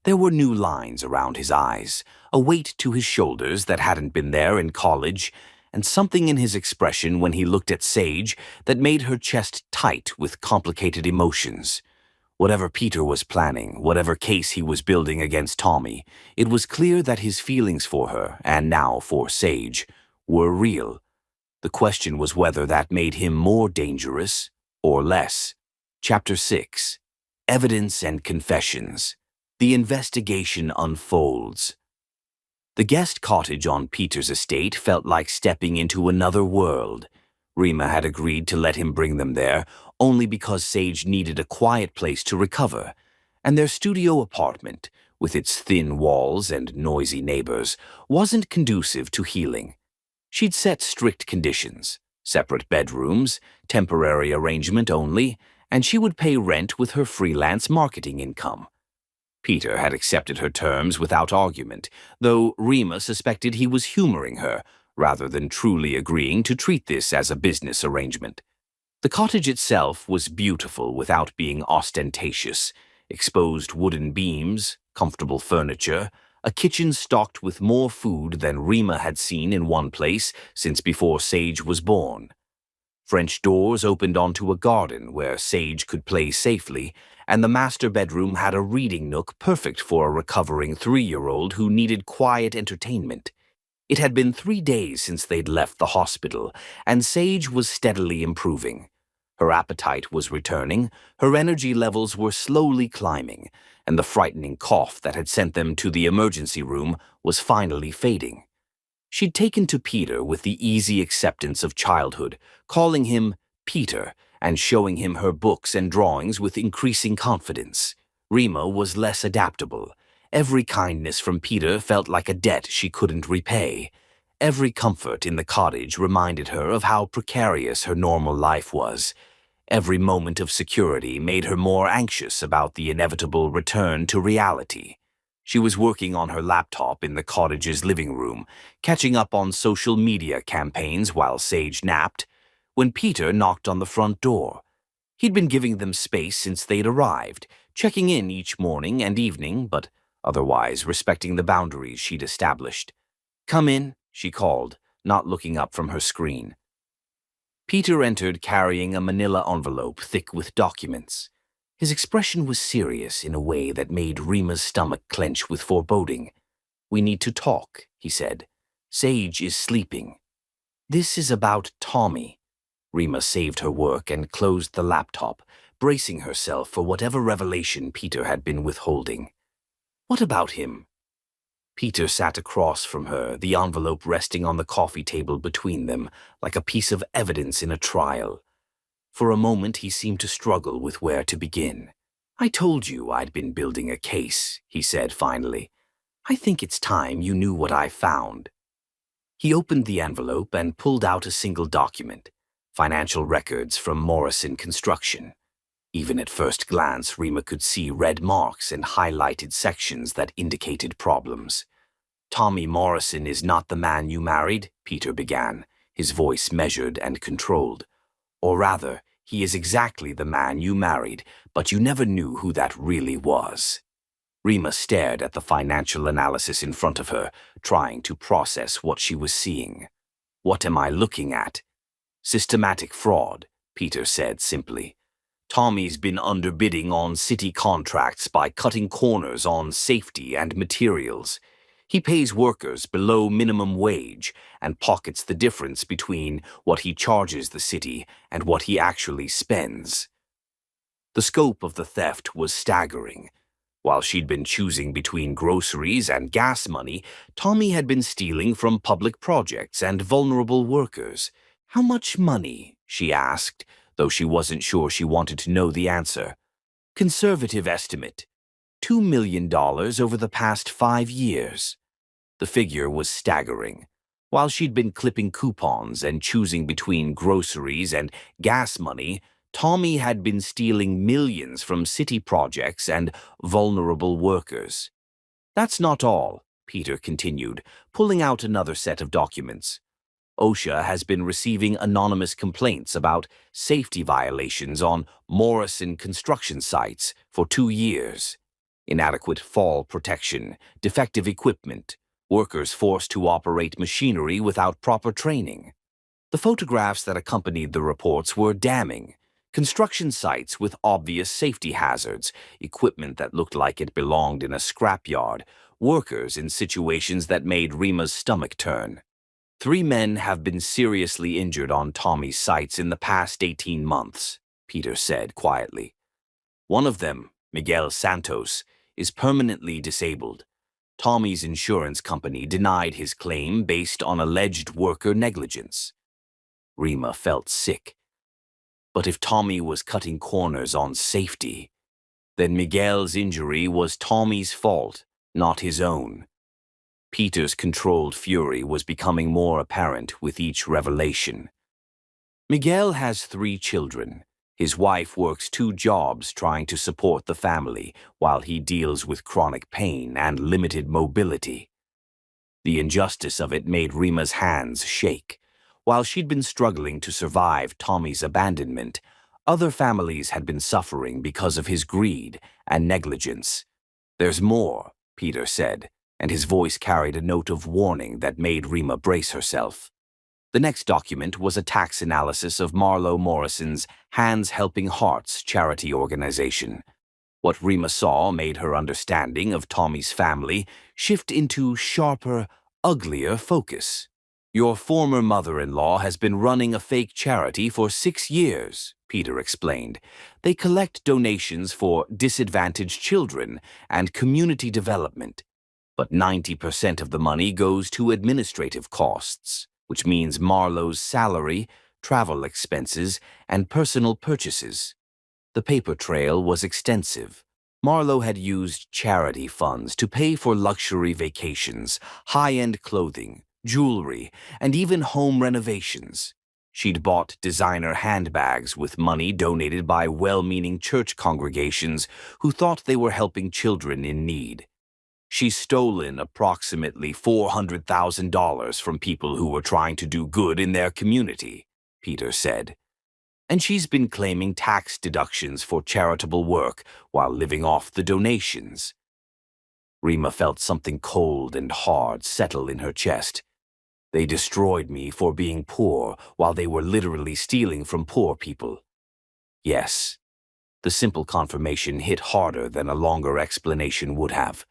There were new lines around his eyes, a weight to his shoulders that hadn't been there in college, and something in his expression when he looked at Sage that made her chest tight with complicated emotions. Whatever Peter was planning, whatever case he was building against Tommy, it was clear that his feelings for her, and now for Sage, were real. The question was whether that made him more dangerous or less. Chapter 6. Evidence and Confessions. The investigation unfolds. The guest cottage on Peter's estate felt like stepping into another world. Rima had agreed to let him bring them there only because Sage needed a quiet place to recover, and their studio apartment, with its thin walls and noisy neighbors, wasn't conducive to healing. She'd set strict conditions: separate bedrooms, temporary arrangement only, and she would pay rent with her freelance marketing income. Peter had accepted her terms without argument, though Rima suspected he was humoring her, rather than truly agreeing to treat this as a business arrangement. The cottage itself was beautiful without being ostentatious: exposed wooden beams, comfortable furniture, a kitchen stocked with more food than Rima had seen in one place since before Sage was born. French doors opened onto a garden where Sage could play safely, and the master bedroom had a reading nook perfect for a recovering 3-year-old who needed quiet entertainment. It had been 3 days since they'd left the hospital, and Sage was steadily improving. Her appetite was returning, her energy levels were slowly climbing, and the frightening cough that had sent them to the emergency room was finally fading. She'd taken to Peter with the easy acceptance of childhood, calling him Peter and showing him her books and drawings with increasing confidence. Rima was less adaptable. Every kindness from Peter felt like a debt she couldn't repay. Every comfort in the cottage reminded her of how precarious her normal life was. Every moment of security made her more anxious about the inevitable return to reality. She was working on her laptop in the cottage's living room, catching up on social media campaigns while Sage napped, when Peter knocked on the front door. He'd been giving them space since they'd arrived, checking in each morning and evening, but otherwise respecting the boundaries she'd established. "Come in," she called, not looking up from her screen. Peter entered carrying a manila envelope thick with documents. His expression was serious in a way that made Rima's stomach clench with foreboding. "We need to talk," he said. "Sage is sleeping." "This is about Tommy." Rima saved her work and closed the laptop, bracing herself for whatever revelation Peter had been withholding. "What about him?" Peter sat across from her, the envelope resting on the coffee table between them, like a piece of evidence in a trial. For a moment he seemed to struggle with where to begin. "I told you I'd been building a case," he said finally. "I think it's time you knew what I found." He opened the envelope and pulled out a single document: financial records from Morrison Construction. Even at first glance, Rima could see red marks and highlighted sections that indicated problems. "Tommy Morrison is not the man you married," Peter began, his voice measured and controlled. "Or rather, he is exactly the man you married, but you never knew who that really was." Rima stared at the financial analysis in front of her, trying to process what she was seeing. "What am I looking at?" "Systematic fraud," Peter said simply. "Tommy's been underbidding on city contracts by cutting corners on safety and materials. He pays workers below minimum wage and pockets the difference between what he charges the city and what he actually spends." The scope of the theft was staggering. While she'd been choosing between groceries and gas money, Tommy had been stealing from public projects and vulnerable workers. "How much money?" she asked, though she wasn't sure she wanted to know the answer. "Conservative estimate: $2 million over the past 5 years. The figure was staggering. While she'd been clipping coupons and choosing between groceries and gas money, Tommy had been stealing millions from city projects and vulnerable workers. "That's not all," Peter continued, pulling out another set of documents. "OSHA has been receiving anonymous complaints about safety violations on Morrison construction sites for 2 years. Inadequate fall protection, defective equipment, workers forced to operate machinery without proper training." The photographs that accompanied the reports were damning. Construction sites with obvious safety hazards, equipment that looked like it belonged in a scrapyard, workers in situations that made Rima's stomach turn. 3 men have been seriously injured on Tommy's sites in the past 18 months, Peter said quietly. "One of them, Miguel Santos, is permanently disabled. Tommy's insurance company denied his claim based on alleged worker negligence." Rima felt sick. But if Tommy was cutting corners on safety, then Miguel's injury was Tommy's fault, not his own. Peter's controlled fury was becoming more apparent with each revelation. Miguel has 3 children. His wife works 2 jobs trying to support the family while he deals with chronic pain and limited mobility. The injustice of it made Rima's hands shake. While she'd been struggling to survive Tommy's abandonment, other families had been suffering because of his greed and negligence. "There's more," Peter said, and his voice carried a note of warning that made Rima brace herself. The next document was a tax analysis of Marlo Morrison's Hands Helping Hearts charity organization. What Rima saw made her understanding of Tommy's family shift into sharper, uglier focus. "Your former mother-in-law has been running a fake charity for 6 years, Peter explained. They collect donations for disadvantaged children and community development. But 90% of the money goes to administrative costs, which means Marlo's salary, travel expenses, and personal purchases." The paper trail was extensive. Marlo had used charity funds to pay for luxury vacations, high-end clothing, jewelry, and even home renovations. She'd bought designer handbags with money donated by well-meaning church congregations who thought they were helping children in need. She's stolen approximately $400,000 from people who were trying to do good in their community, Peter said. And she's been claiming tax deductions for charitable work while living off the donations. Rima felt something cold and hard settle in her chest. They destroyed me for being poor while they were literally stealing from poor people. Yes, the simple confirmation hit harder than a longer explanation would have.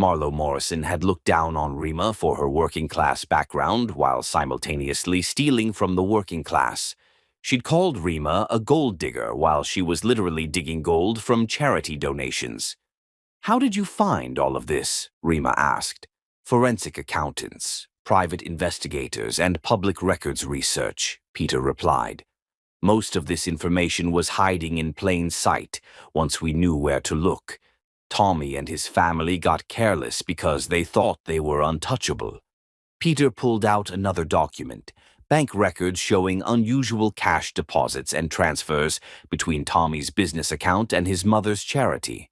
Marlo Morrison had looked down on Rima for her working-class background while simultaneously stealing from the working class. She'd called Rima a gold digger while she was literally digging gold from charity donations. "How did you find all of this?" Rima asked. "Forensic accountants, private investigators, and public records research," Peter replied. "Most of this information was hiding in plain sight once we knew where to look. Tommy and his family got careless because they thought they were untouchable." Peter pulled out another document, bank records showing unusual cash deposits and transfers between Tommy's business account and his mother's charity.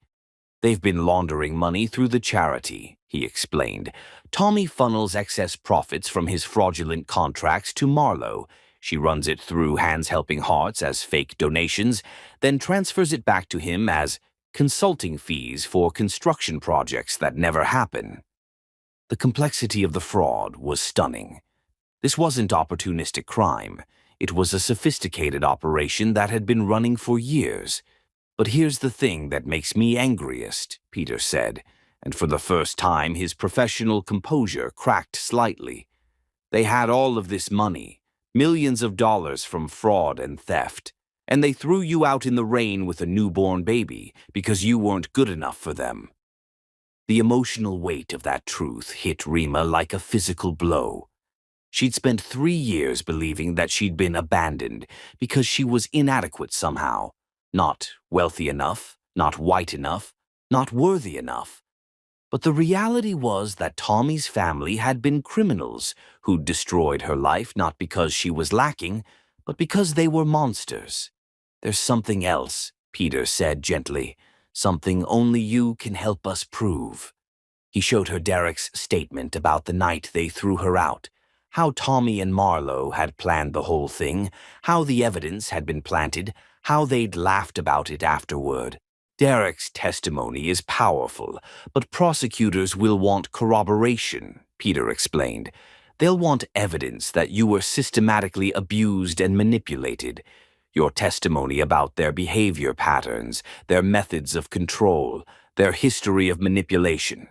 "They've been laundering money through the charity," he explained. "Tommy funnels excess profits from his fraudulent contracts to Marlo. She runs it through Hands Helping Hearts as fake donations, then transfers it back to him as consulting fees for construction projects that never happen." The complexity of the fraud was stunning. This wasn't opportunistic crime. It was a sophisticated operation that had been running for years. "But here's the thing that makes me angriest," Peter said, and for the first time his professional composure cracked slightly. "They had all of this money, millions of dollars from fraud and theft, and they threw you out in the rain with a newborn baby because you weren't good enough for them." The emotional weight of that truth hit Rima like a physical blow. She'd spent 3 years believing that she'd been abandoned because she was inadequate somehow, not wealthy enough, not white enough, not worthy enough. But the reality was that Tommy's family had been criminals who'd destroyed her life not because she was lacking, but because they were monsters. "There's something else," Peter said gently, "something only you can help us prove." He showed her Derek's statement about the night they threw her out, how Tommy and Marlo had planned the whole thing, how the evidence had been planted, how they'd laughed about it afterward. "Derek's testimony is powerful, but prosecutors will want corroboration," Peter explained. "They'll want evidence that you were systematically abused and manipulated. Your testimony about their behavior patterns, their methods of control, their history of manipulation.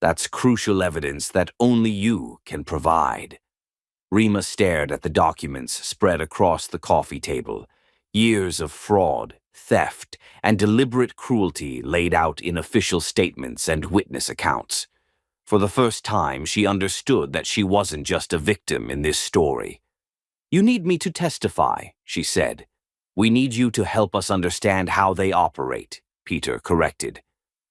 That's crucial evidence that only you can provide." Rima stared at the documents spread across the coffee table. Years of fraud, theft, and deliberate cruelty laid out in official statements and witness accounts. For the first time, she understood that she wasn't just a victim in this story. "You need me to testify," she said. "We need you to help us understand how they operate," Peter corrected.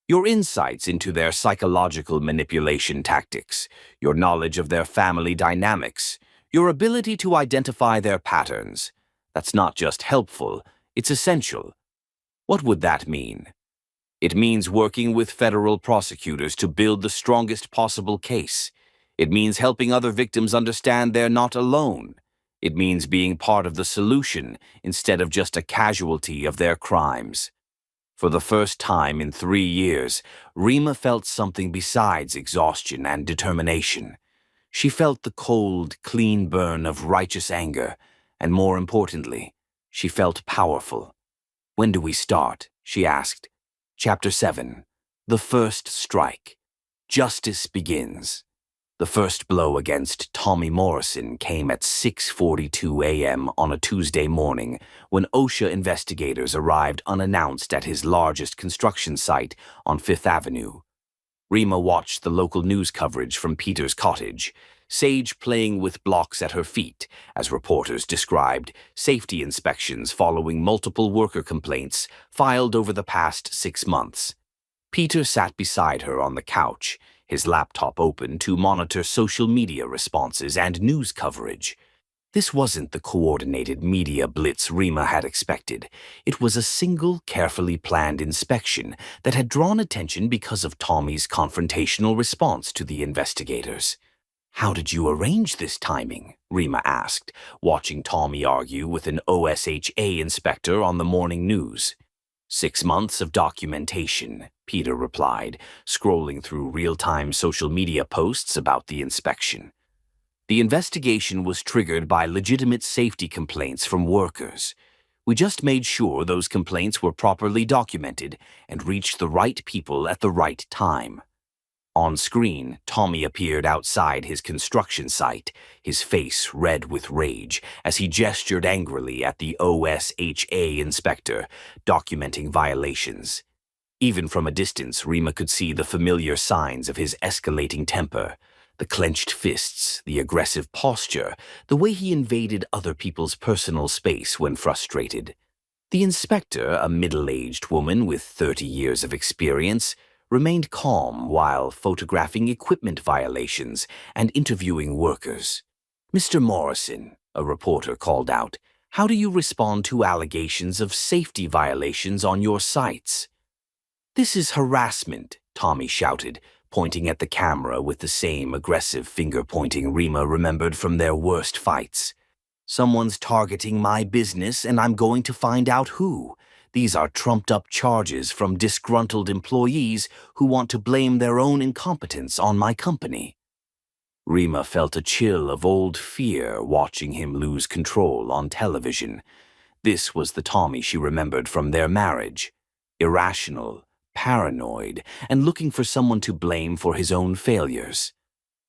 "Your insights into their psychological manipulation tactics, your knowledge of their family dynamics, your ability to identify their patterns. That's not just helpful, it's essential." "What would that mean?" "It means working with federal prosecutors to build the strongest possible case. It means helping other victims understand they're not alone. It means being part of the solution instead of just a casualty of their crimes." For the first time in 3 years, Rima felt something besides exhaustion and determination. She felt the cold, clean burn of righteous anger, and more importantly, she felt powerful. "When do we start?" she asked. Chapter 7. The First Strike. Justice Begins. The first blow against Tommy Morrison came at 6:42 a.m. on a Tuesday morning when OSHA investigators arrived unannounced at his largest construction site on Fifth Avenue. Rima watched the local news coverage from Peter's cottage, Sage playing with blocks at her feet, as reporters described safety inspections following multiple worker complaints filed over the past 6 months. Peter sat beside her on the couch, his laptop open to monitor social media responses and news coverage. This wasn't the coordinated media blitz Rima had expected. It was a single, carefully planned inspection that had drawn attention because of Tommy's confrontational response to the investigators. "How did you arrange this timing?" Rima asked, watching Tommy argue with an OSHA inspector on the morning news. "6 months of documentation," Peter replied, scrolling through real-time social media posts about the inspection. "The investigation was triggered by legitimate safety complaints from workers. We just made sure those complaints were properly documented and reached the right people at the right time." On screen, Tommy appeared outside his construction site, his face red with rage, as he gestured angrily at the OSHA inspector, documenting violations. Even from a distance, Rima could see the familiar signs of his escalating temper. The clenched fists, the aggressive posture, the way he invaded other people's personal space when frustrated. The inspector, a middle-aged woman with 30 years of experience, remained calm while photographing equipment violations and interviewing workers. "Mr. Morrison," a reporter called out, "how do you respond to allegations of safety violations on your sites?" "This is harassment," Tommy shouted, pointing at the camera with the same aggressive finger-pointing Rima remembered from their worst fights. "Someone's targeting my business and I'm going to find out who. These are trumped-up charges from disgruntled employees who want to blame their own incompetence on my company." Rima felt a chill of old fear watching him lose control on television. This was the Tommy she remembered from their marriage. Irrational, paranoid, and looking for someone to blame for his own failures.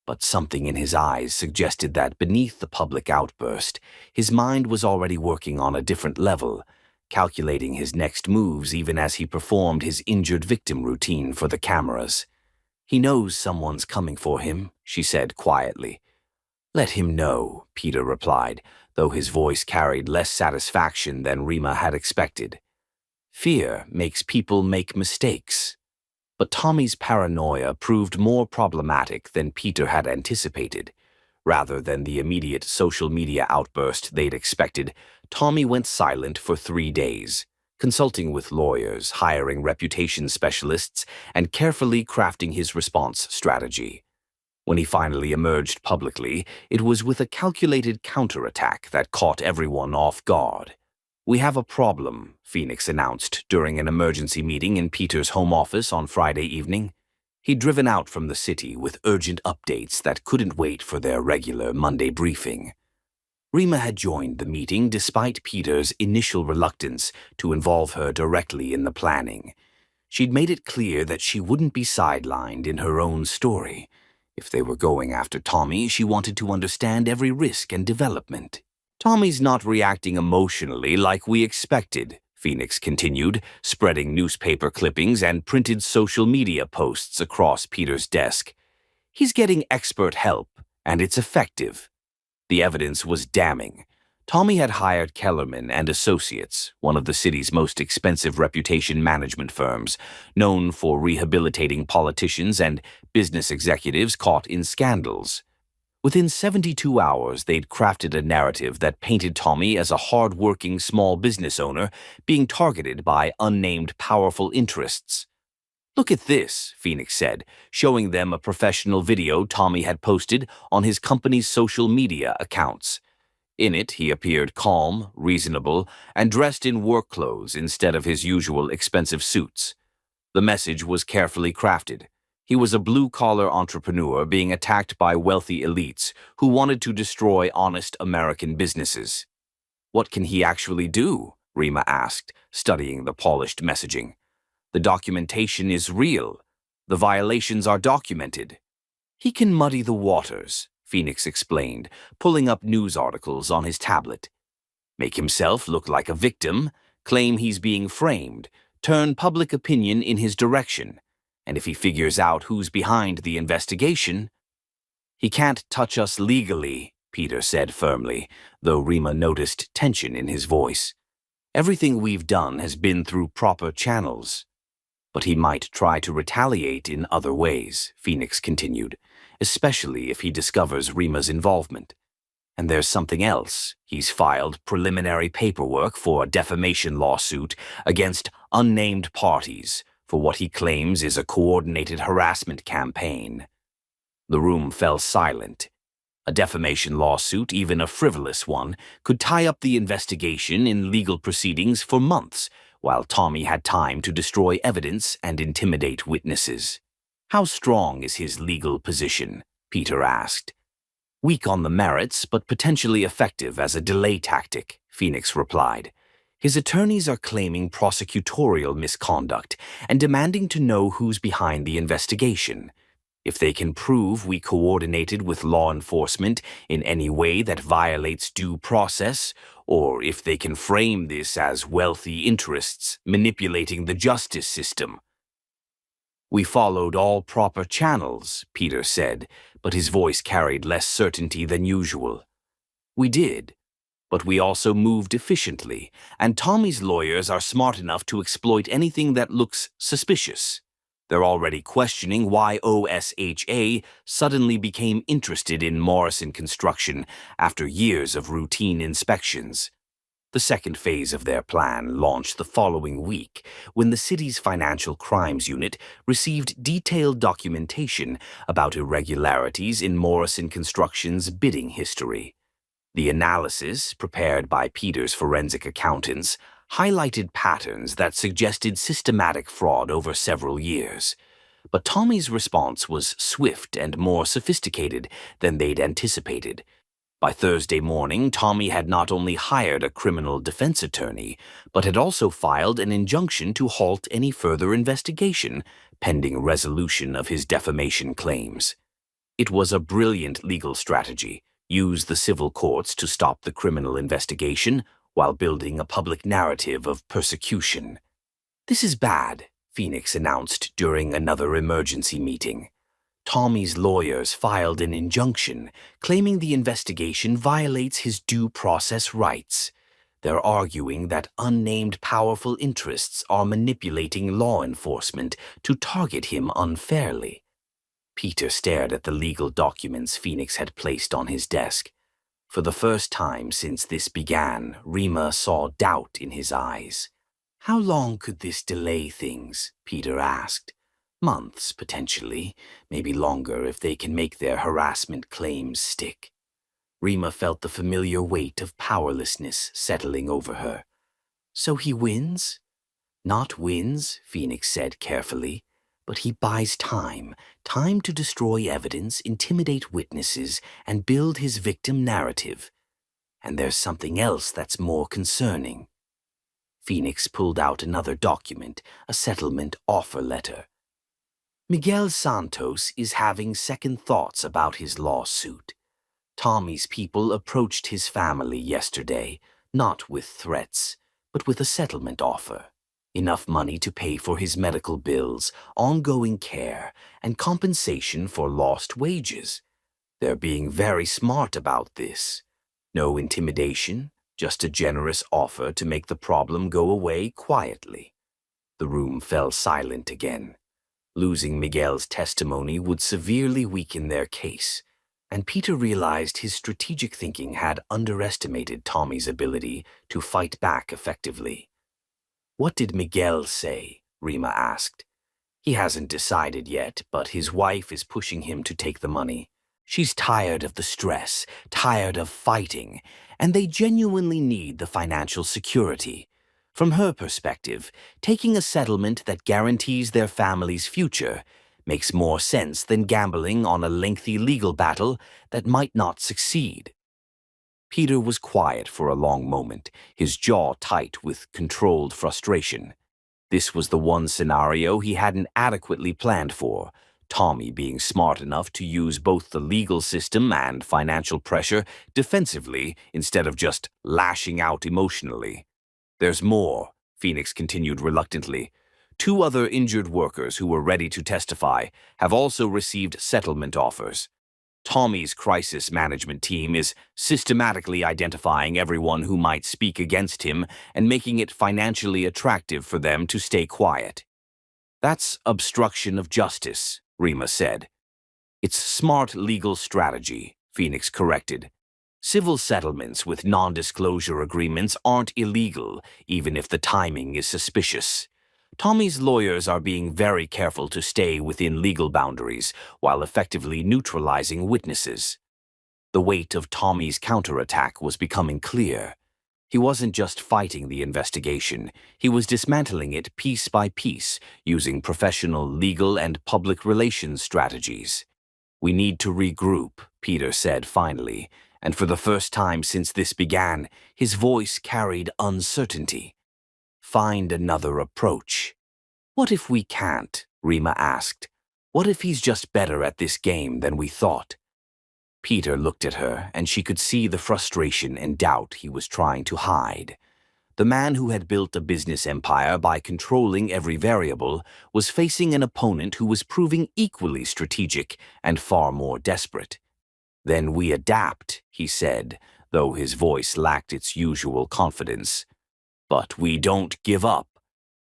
But something in his eyes suggested that beneath the public outburst, his mind was already working on a different level, calculating his next moves even as he performed his injured victim routine for the cameras. "He knows someone's coming for him," she said quietly. "Let him know," Peter replied, though his voice carried less satisfaction than Rima had expected. "Fear makes people make mistakes." But Tommy's paranoia proved more problematic than Peter had anticipated. Rather than the immediate social media outburst they'd expected, Tommy went silent for 3 days, consulting with lawyers, hiring reputation specialists, and carefully crafting his response strategy. When he finally emerged publicly, it was with a calculated counterattack that caught everyone off guard. "We have a problem," Phoenix announced during an emergency meeting in Peter's home office on Friday evening. He'd driven out from the city with urgent updates that couldn't wait for their regular Monday briefing. Rima had joined the meeting despite Peter's initial reluctance to involve her directly in the planning. She'd made it clear that she wouldn't be sidelined in her own story. If they were going after Tommy, she wanted to understand every risk and development. "Tommy's not reacting emotionally like we expected," Phoenix continued, spreading newspaper clippings and printed social media posts across Peter's desk. "He's getting expert help, and it's effective." The evidence was damning. Tommy had hired Kellerman and Associates, one of the city's most expensive reputation management firms, known for rehabilitating politicians and business executives caught in scandals. Within 72 hours, they'd crafted a narrative that painted Tommy as a hard-working small business owner being targeted by unnamed powerful interests. "Look at this," Phoenix said, showing them a professional video Tommy had posted on his company's social media accounts. In it, he appeared calm, reasonable, and dressed in work clothes instead of his usual expensive suits. The message was carefully crafted. He was a blue-collar entrepreneur being attacked by wealthy elites who wanted to destroy honest American businesses. "What can he actually do?" Rima asked, studying the polished messaging. "The documentation is real. The violations are documented." "He can muddy the waters," Phoenix explained, pulling up news articles on his tablet. "Make himself look like a victim, claim he's being framed, turn public opinion in his direction, and if he figures out who's behind the investigation—" "He can't touch us legally," Peter said firmly, though Rima noticed tension in his voice. "Everything we've done has been through proper channels." "But he might try to retaliate in other ways," Phoenix continued, "especially if he discovers Rima's involvement. And there's something else. He's filed preliminary paperwork for a defamation lawsuit against unnamed parties for what he claims is a coordinated harassment campaign." The room fell silent. A defamation lawsuit, even a frivolous one, could tie up the investigation in legal proceedings for months, while Tommy had time to destroy evidence and intimidate witnesses. "How strong is his legal position?" Peter asked. "Weak on the merits, but potentially effective as a delay tactic," Phoenix replied. "His attorneys are claiming prosecutorial misconduct and demanding to know who's behind the investigation. If they can prove we coordinated with law enforcement in any way that violates due process, or if they can frame this as wealthy interests manipulating the justice system." "We followed all proper channels," Peter said, but his voice carried less certainty than usual. "We did, but we also moved efficiently, and Tommy's lawyers are smart enough to exploit anything that looks suspicious. They're already questioning why OSHA suddenly became interested in Morrison Construction after years of routine inspections." The second phase of their plan launched the following week when the city's financial crimes unit received detailed documentation about irregularities in Morrison Construction's bidding history. The analysis, prepared by Peter's forensic accountants, highlighted patterns that suggested systematic fraud over several years. But Tommy's response was swift and more sophisticated than they'd anticipated. By Thursday morning, Tommy had not only hired a criminal defense attorney, but had also filed an injunction to halt any further investigation, pending resolution of his defamation claims. It was a brilliant legal strategy: use the civil courts to stop the criminal investigation while building a public narrative of persecution. "This is bad," Phoenix announced during another emergency meeting. "Tommy's lawyers filed an injunction claiming the investigation violates his due process rights. They're arguing that unnamed powerful interests are manipulating law enforcement to target him unfairly." Peter stared at the legal documents Phoenix had placed on his desk. For the first time since this began, Rima saw doubt in his eyes. "How long could this delay things?" Peter asked. "Months, potentially. Maybe longer if they can make their harassment claims stick." Rima felt the familiar weight of powerlessness settling over her. "So he wins?" "Not wins," Phoenix said carefully, "but he buys time. Time to destroy evidence, intimidate witnesses, and build his victim narrative. And there's something else that's more concerning." Phoenix pulled out another document, a settlement offer letter. "Miguel Santos is having second thoughts about his lawsuit. Tommy's people approached his family yesterday, not with threats, but with a settlement offer. Enough money to pay for his medical bills, ongoing care, and compensation for lost wages. They're being very smart about this. No intimidation, just a generous offer to make the problem go away quietly. The room fell silent again. Losing Miguel's testimony would severely weaken their case, and Peter realized his strategic thinking had underestimated Tommy's ability to fight back effectively. "What did Miguel say?" Rima asked. "He hasn't decided yet, but his wife is pushing him to take the money. She's tired of the stress, tired of fighting, and they genuinely need the financial security. From her perspective, taking a settlement that guarantees their family's future makes more sense than gambling on a lengthy legal battle that might not succeed." Peter was quiet for a long moment, his jaw tight with controlled frustration. This was the one scenario he hadn't adequately planned for, Tommy being smart enough to use both the legal system and financial pressure defensively instead of just lashing out emotionally. "There's more," Phoenix continued reluctantly. "Two other injured workers who were ready to testify have also received settlement offers. Tommy's crisis management team is systematically identifying everyone who might speak against him and making it financially attractive for them to stay quiet." "That's obstruction of justice," Rima said. "It's smart legal strategy," Phoenix corrected. "Civil settlements with non-disclosure agreements aren't illegal, even if the timing is suspicious. Tommy's lawyers are being very careful to stay within legal boundaries while effectively neutralizing witnesses." The weight of Tommy's counterattack was becoming clear. He wasn't just fighting the investigation, he was dismantling it piece by piece, using professional legal and public relations strategies. "We need to regroup," Peter said finally, and for the first time since this began, his voice carried uncertainty. "Find another approach." "What if we can't?" Rima asked. "What if he's just better at this game than we thought?" Peter looked at her, and she could see the frustration and doubt he was trying to hide. The man who had built a business empire by controlling every variable was facing an opponent who was proving equally strategic and far more desperate. "Then we adapt," he said, though his voice lacked its usual confidence. "But we don't give up."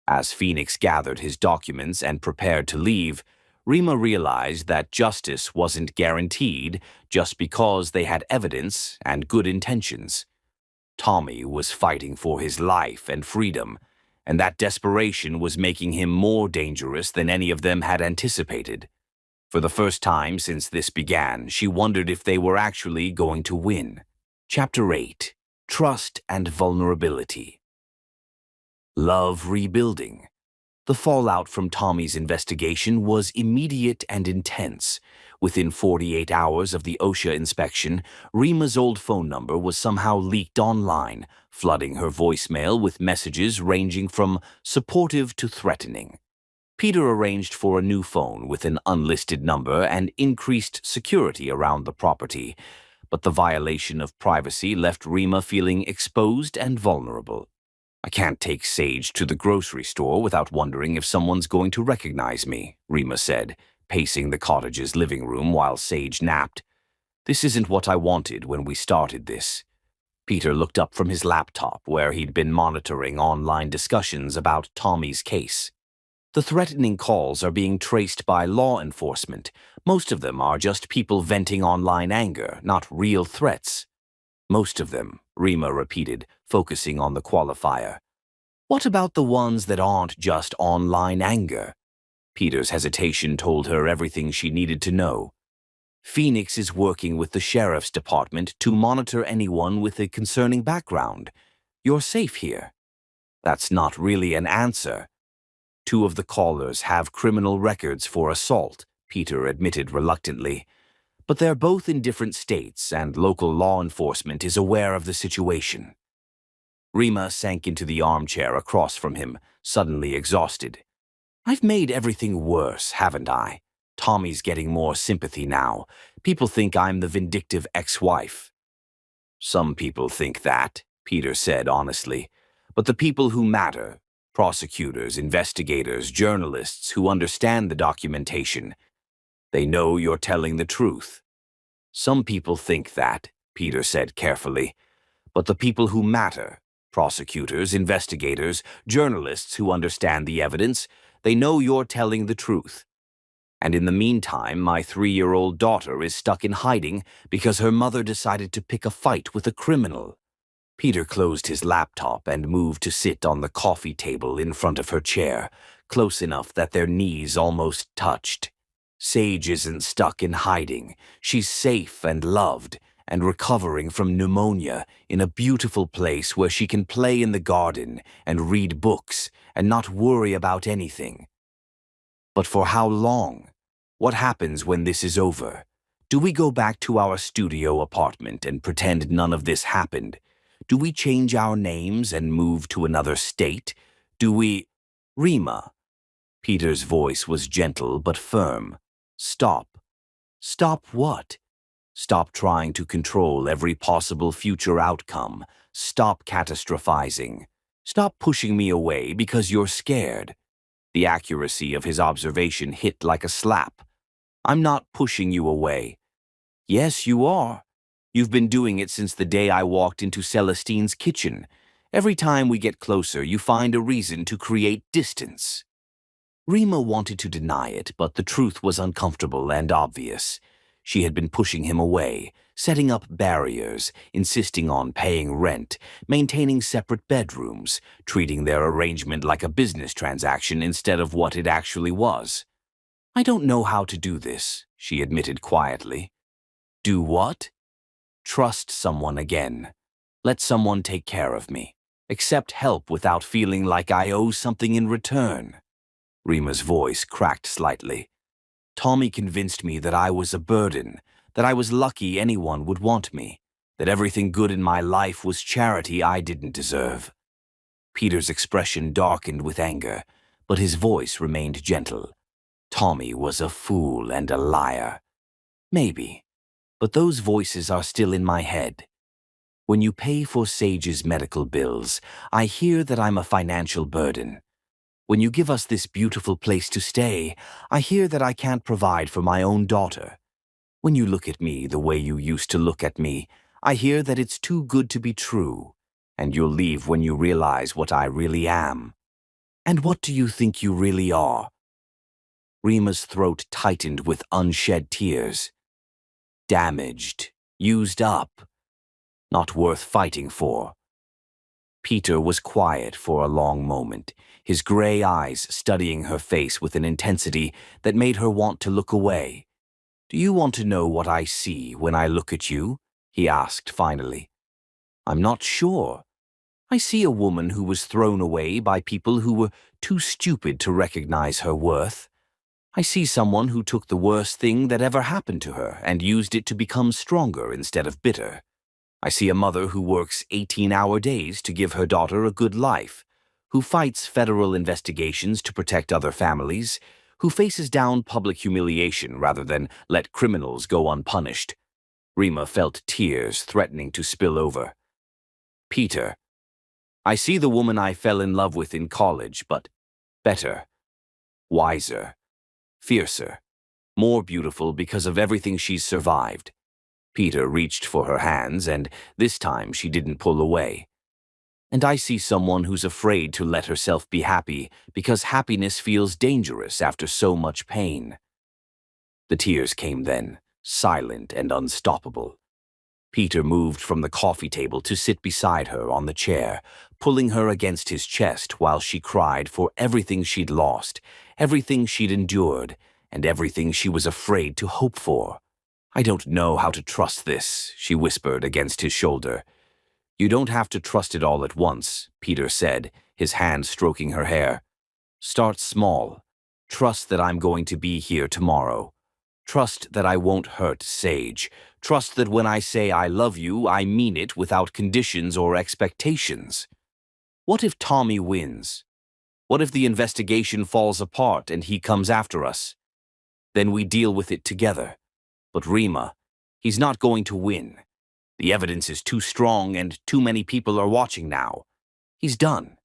As Phoenix gathered his documents and prepared to leave, Rima realized that justice wasn't guaranteed just because they had evidence and good intentions. Tommy was fighting for his life and freedom, and that desperation was making him more dangerous than any of them had anticipated. For the first time since this began, she wondered if they were actually going to win. Chapter 8: Trust and Vulnerability. Love rebuilding. The fallout from Tommy's investigation was immediate and intense. Within 48 hours of the OSHA inspection, Rima's old phone number was somehow leaked online, flooding her voicemail with messages ranging from supportive to threatening. Peter arranged for a new phone with an unlisted number and increased security around the property, but the violation of privacy left Rima feeling exposed and vulnerable. "I can't take Sage to the grocery store without wondering if someone's going to recognize me," Rima said, pacing the cottage's living room while Sage napped. "This isn't what I wanted when we started this." Peter looked up from his laptop, where he'd been monitoring online discussions about Tommy's case. "The threatening calls are being traced by law enforcement. Most of them are just people venting online anger, not real threats." "Most of them," Rima repeated, focusing on the qualifier. "What about the ones that aren't just online anger?" Peter's hesitation told her everything she needed to know. "Phoenix is working with the sheriff's department to monitor anyone with a concerning background. You're safe here." "That's not really an answer." "Two of the callers have criminal records for assault," Peter admitted reluctantly. "But they're both in different states, and local law enforcement is aware of the situation." Rima sank into the armchair across from him, suddenly exhausted. "I've made everything worse, haven't I? Tommy's getting more sympathy now. People think I'm the vindictive ex-wife." "Some people think that," Peter said honestly. "But the people who matter, prosecutors, investigators, journalists who understand the documentation, they know you're telling the truth." "Some people think that," Peter said carefully. but the people who matter, prosecutors, investigators, journalists who understand the evidence, they know you're telling the truth. And in the meantime, my 3-year-old daughter is stuck in hiding because her mother decided to pick a fight with a criminal. Peter closed his laptop and moved to sit on the coffee table in front of her chair, close enough that their knees almost touched. Sage isn't stuck in hiding. She's safe and loved, and recovering from pneumonia in a beautiful place where she can play in the garden and read books and not worry about anything. But for how long? What happens when this is over? Do we go back to our studio apartment and pretend none of this happened? Do we change our names and move to another state? Do we... Rima. Peter's voice was gentle but firm. Stop. Stop what? Stop trying to control every possible future outcome. Stop catastrophizing. Stop pushing me away because you're scared. The accuracy of his observation hit like a slap. I'm not pushing you away. Yes, you are. You've been doing it since the day I walked into Celestine's kitchen. Every time we get closer, you find a reason to create distance. Rima wanted to deny it, but the truth was uncomfortable and obvious. She had been pushing him away, setting up barriers, insisting on paying rent, maintaining separate bedrooms, treating their arrangement like a business transaction instead of what it actually was. I don't know how to do this, she admitted quietly. Do what? Trust someone again. Let someone take care of me. Accept help without feeling like I owe something in return. Rima's voice cracked slightly. Tommy convinced me that I was a burden, that I was lucky anyone would want me, that everything good in my life was charity I didn't deserve. Peter's expression darkened with anger, but his voice remained gentle. Tommy was a fool and a liar. Maybe, but those voices are still in my head. When you pay for Sage's medical bills, I hear that I'm a financial burden. When you give us this beautiful place to stay, I hear that I can't provide for my own daughter. When you look at me the way you used to look at me, I hear that it's too good to be true, and you'll leave when you realize what I really am. And what do you think you really are? Rima's throat tightened with unshed tears. Damaged, used up, not worth fighting for. Peter was quiet for a long moment, his gray eyes studying her face with an intensity that made her want to look away. Do you want to know what I see when I look at you? He asked finally. I'm not sure. I see a woman who was thrown away by people who were too stupid to recognize her worth. I see someone who took the worst thing that ever happened to her and used it to become stronger instead of bitter. I see a mother who works 18-hour days to give her daughter a good life, who fights federal investigations to protect other families, who faces down public humiliation rather than let criminals go unpunished. Rima felt tears threatening to spill over. Peter, I see the woman I fell in love with in college, but better, wiser, fiercer, more beautiful because of everything she's survived. Peter reached for her hands, and this time she didn't pull away. And I see someone who's afraid to let herself be happy because happiness feels dangerous after so much pain. The tears came then, silent and unstoppable. Peter moved from the coffee table to sit beside her on the chair, pulling her against his chest while she cried for everything she'd lost, everything she'd endured, and everything she was afraid to hope for. I don't know how to trust this, she whispered against his shoulder. You don't have to trust it all at once, Peter said, his hand stroking her hair. Start small. Trust that I'm going to be here tomorrow. Trust that I won't hurt Sage. Trust that when I say I love you, I mean it without conditions or expectations. What if Tommy wins? What if the investigation falls apart and he comes after us? Then we deal with it together. But Rima, he's not going to win. The evidence is too strong and too many people are watching now. He's done.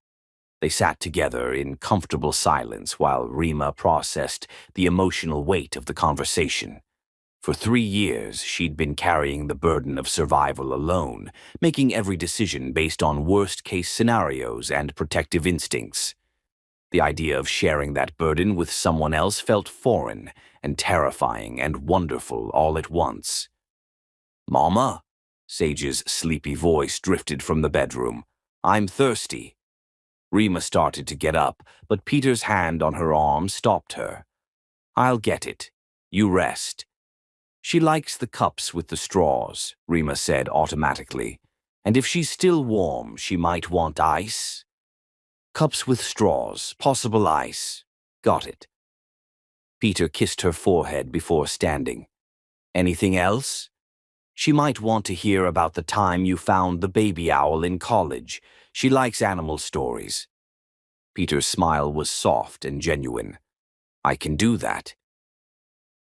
They sat together in comfortable silence while Rima processed the emotional weight of the conversation. For 3 years, she'd been carrying the burden of survival alone, making every decision based on worst-case scenarios and protective instincts. The idea of sharing that burden with someone else felt foreign and terrifying and wonderful all at once. "Mama?" Sage's sleepy voice drifted from the bedroom. "I'm thirsty." Rima started to get up, but Peter's hand on her arm stopped her. "I'll get it. You rest." "She likes the cups with the straws," Rima said automatically. "And if she's still warm, she might want ice." "Cups with straws, possible ice. Got it." Peter kissed her forehead before standing. "Anything else?" "She might want to hear about the time you found the baby owl in college. She likes animal stories." Peter's smile was soft and genuine. "I can do that."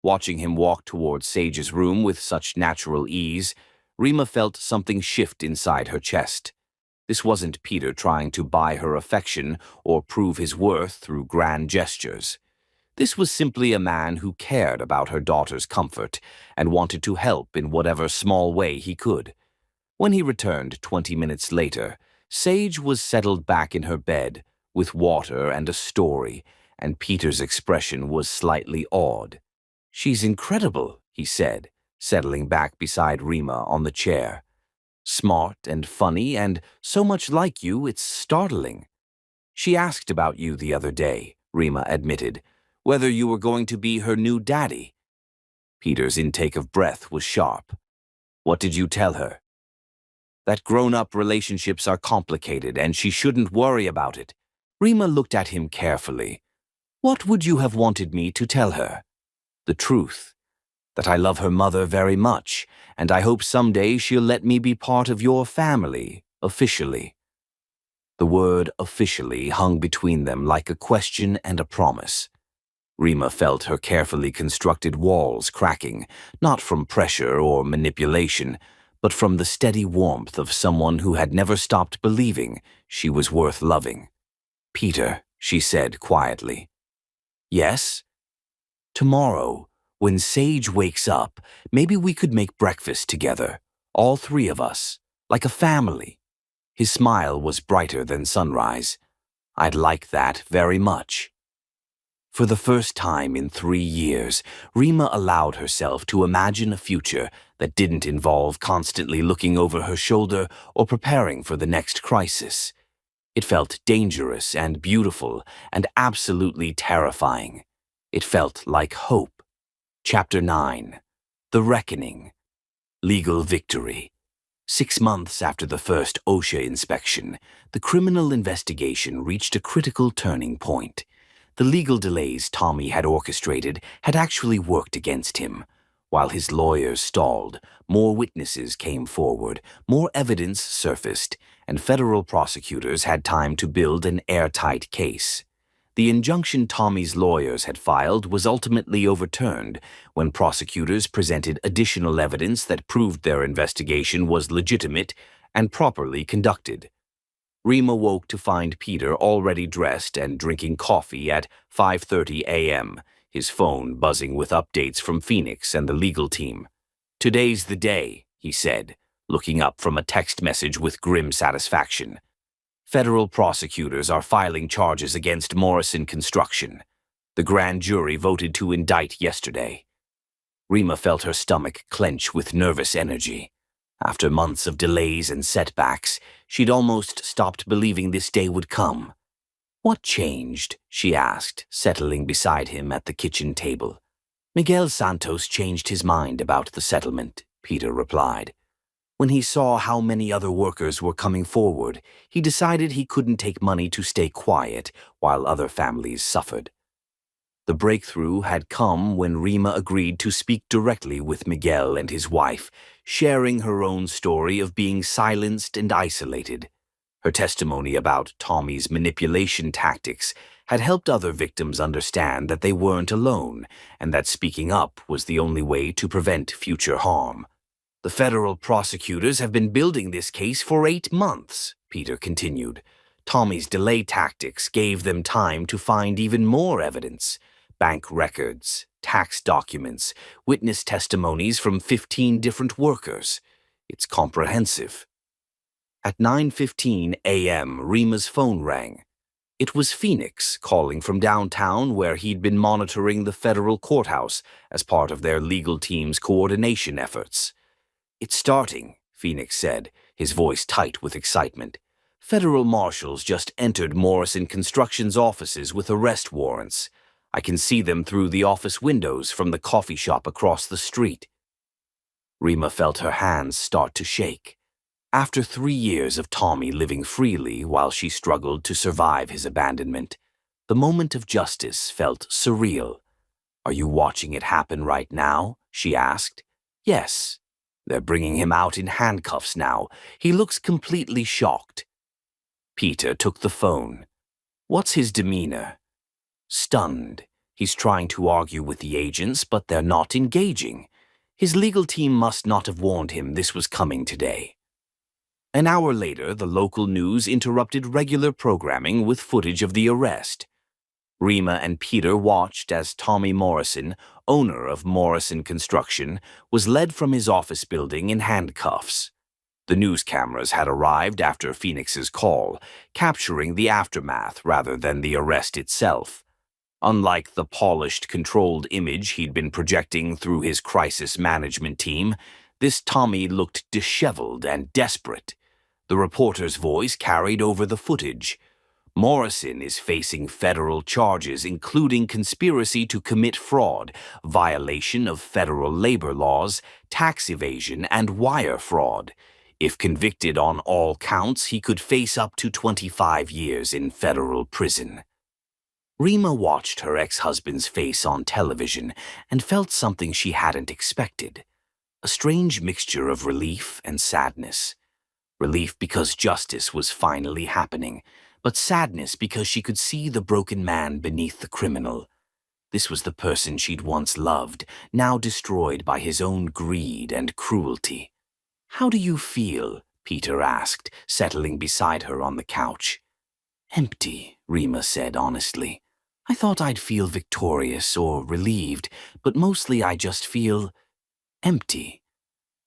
Watching him walk towards Sage's room with such natural ease, Rima felt something shift inside her chest. This wasn't Peter trying to buy her affection or prove his worth through grand gestures. This was simply a man who cared about her daughter's comfort and wanted to help in whatever small way he could. When he returned 20 minutes later, Sage was settled back in her bed with water and a story, and Peter's expression was slightly awed. "She's incredible," he said, settling back beside Rima on the chair. "Smart and funny and so much like you, it's startling." "She asked about you the other day," Rima admitted, "whether you were going to be her new daddy." Peter's intake of breath was sharp. "What did you tell her?" "That grown-up relationships are complicated and she shouldn't worry about it." Rima looked at him carefully. "What would you have wanted me to tell her?" "The truth. That I love her mother very much, and I hope someday she'll let me be part of your family, officially." The word officially hung between them like a question and a promise. Rima felt her carefully constructed walls cracking, not from pressure or manipulation, but from the steady warmth of someone who had never stopped believing she was worth loving. "Peter," she said quietly. "Yes?" "Tomorrow, when Sage wakes up, maybe we could make breakfast together, all three of us, like a family." His smile was brighter than sunrise. "I'd like that very much." For the first time in 3 years, Rima allowed herself to imagine a future that didn't involve constantly looking over her shoulder or preparing for the next crisis. It felt dangerous and beautiful and absolutely terrifying. It felt like hope. Chapter 9. The Reckoning. Legal Victory. 6 months after the first OSHA inspection, the criminal investigation reached a critical turning point. The legal delays Tommy had orchestrated had actually worked against him. While his lawyers stalled, more witnesses came forward, more evidence surfaced, and federal prosecutors had time to build an airtight case. The injunction Tommy's lawyers had filed was ultimately overturned when prosecutors presented additional evidence that proved their investigation was legitimate and properly conducted. Rima woke to find Peter already dressed and drinking coffee at 5:30 a.m., his phone buzzing with updates from Phoenix and the legal team. "Today's the day," he said, looking up from a text message with grim satisfaction. "Federal prosecutors are filing charges against Morrison Construction. The grand jury voted to indict yesterday." Rima felt her stomach clench with nervous energy. After months of delays and setbacks, she'd almost stopped believing this day would come. "What changed?" she asked, settling beside him at the kitchen table. "Miguel Santos changed his mind about the settlement," Peter replied. "When he saw how many other workers were coming forward, he decided he couldn't take money to stay quiet while other families suffered." The breakthrough had come when Rima agreed to speak directly with Miguel and his wife, sharing her own story of being silenced and isolated. Her testimony about Tommy's manipulation tactics had helped other victims understand that they weren't alone and that speaking up was the only way to prevent future harm. "The federal prosecutors have been building this case for 8 months, Peter continued. Tommy's delay tactics gave them time to find even more evidence. bank records, tax documents, witness testimonies from 15 different workers. It's comprehensive. At 9:15 a.m., Rima's phone rang. It was Phoenix calling from downtown where he'd been monitoring the federal courthouse as part of their legal team's coordination efforts. "It's starting," Phoenix said, his voice tight with excitement. "Federal marshals just entered Morrison Construction's offices with arrest warrants. I can see them through the office windows from the coffee shop across the street." Rima felt her hands start to shake. After 3 years of Tommy living freely while she struggled to survive his abandonment, the moment of justice felt surreal. "Are you watching it happen right now?" she asked. "Yes. They're bringing him out in handcuffs now. He looks completely shocked." Peter took the phone. "What's his demeanor?" "Stunned. He's trying to argue with the agents, but they're not engaging. His legal team must not have warned him this was coming today." An hour later, the local news interrupted regular programming with footage of the arrest. Rima and Peter watched as Tommy Morrison, owner of Morrison Construction, was led from his office building in handcuffs. The news cameras had arrived after Phoenix's call, capturing the aftermath rather than the arrest itself. Unlike the polished, controlled image he'd been projecting through his crisis management team, this Tommy looked disheveled and desperate. The reporter's voice carried over the footage. "Morrison is facing federal charges including conspiracy to commit fraud, violation of federal labor laws, tax evasion, and wire fraud. If convicted on all counts, he could face up to 25 years in federal prison." Rima watched her ex-husband's face on television and felt something she hadn't expected. A strange mixture of relief and sadness. Relief because justice was finally happening, but sadness because she could see the broken man beneath the criminal. This was the person she'd once loved, now destroyed by his own greed and cruelty. "How do you feel?" Peter asked, settling beside her on the couch. "Empty," Rima said honestly. "I thought I'd feel victorious or relieved, but mostly I just feel empty.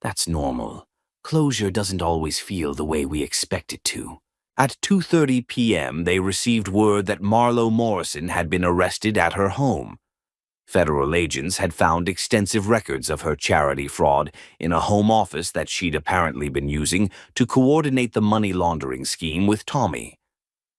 That's normal. Closure doesn't always feel the way we expect it to." At 2:30 p.m., they received word that Marlo Morrison had been arrested at her home. Federal agents had found extensive records of her charity fraud in a home office that she'd apparently been using to coordinate the money laundering scheme with Tommy.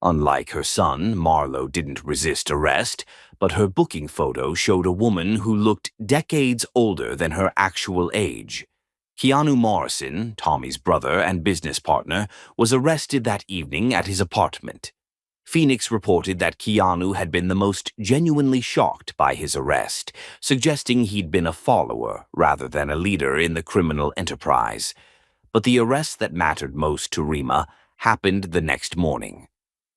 Unlike her son, Marlo didn't resist arrest, but her booking photo showed a woman who looked decades older than her actual age. Keanu Morrison, Tommy's brother and business partner, was arrested that evening at his apartment. Phoenix reported that Keanu had been the most genuinely shocked by his arrest, suggesting he'd been a follower rather than a leader in the criminal enterprise. But the arrest that mattered most to Rima happened the next morning.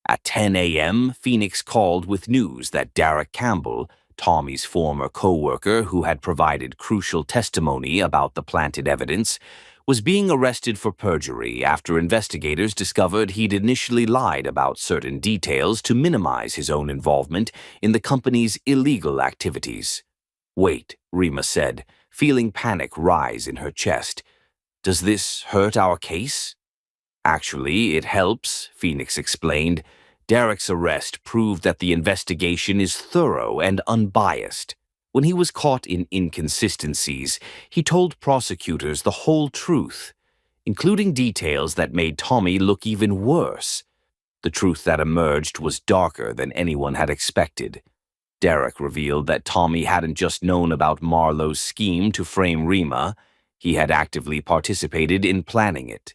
At 10 a.m., Phoenix called with news that Derek Campbell, Tommy's former co-worker who had provided crucial testimony about the planted evidence, was being arrested for perjury after investigators discovered he'd initially lied about certain details to minimize his own involvement in the company's illegal activities. "Wait," Rima said, feeling panic rise in her chest. "Does this hurt our case?" "Actually, it helps," Phoenix explained. "Derek's arrest proved that the investigation is thorough and unbiased. When he was caught in inconsistencies, he told prosecutors the whole truth, including details that made Tommy look even worse. The truth that emerged was darker than anyone had expected. Derek revealed that Tommy hadn't just known about Marlowe's scheme to frame Rima, he had actively participated in planning it.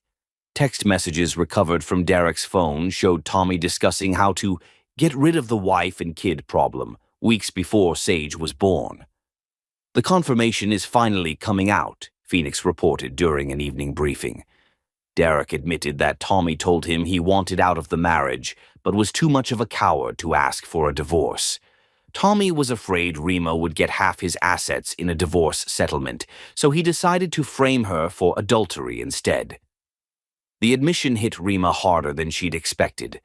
Text messages recovered from Derek's phone showed Tommy discussing how to get rid of the wife and kid problem weeks before Sage was born. "The confirmation is finally coming out," Phoenix reported during an evening briefing. Derek admitted that Tommy told him he wanted out of the marriage, but was too much of a coward to ask for a divorce. Tommy was afraid Rima would get half his assets in a divorce settlement, so he decided to frame her for adultery instead. The admission hit Rima harder than she'd expected.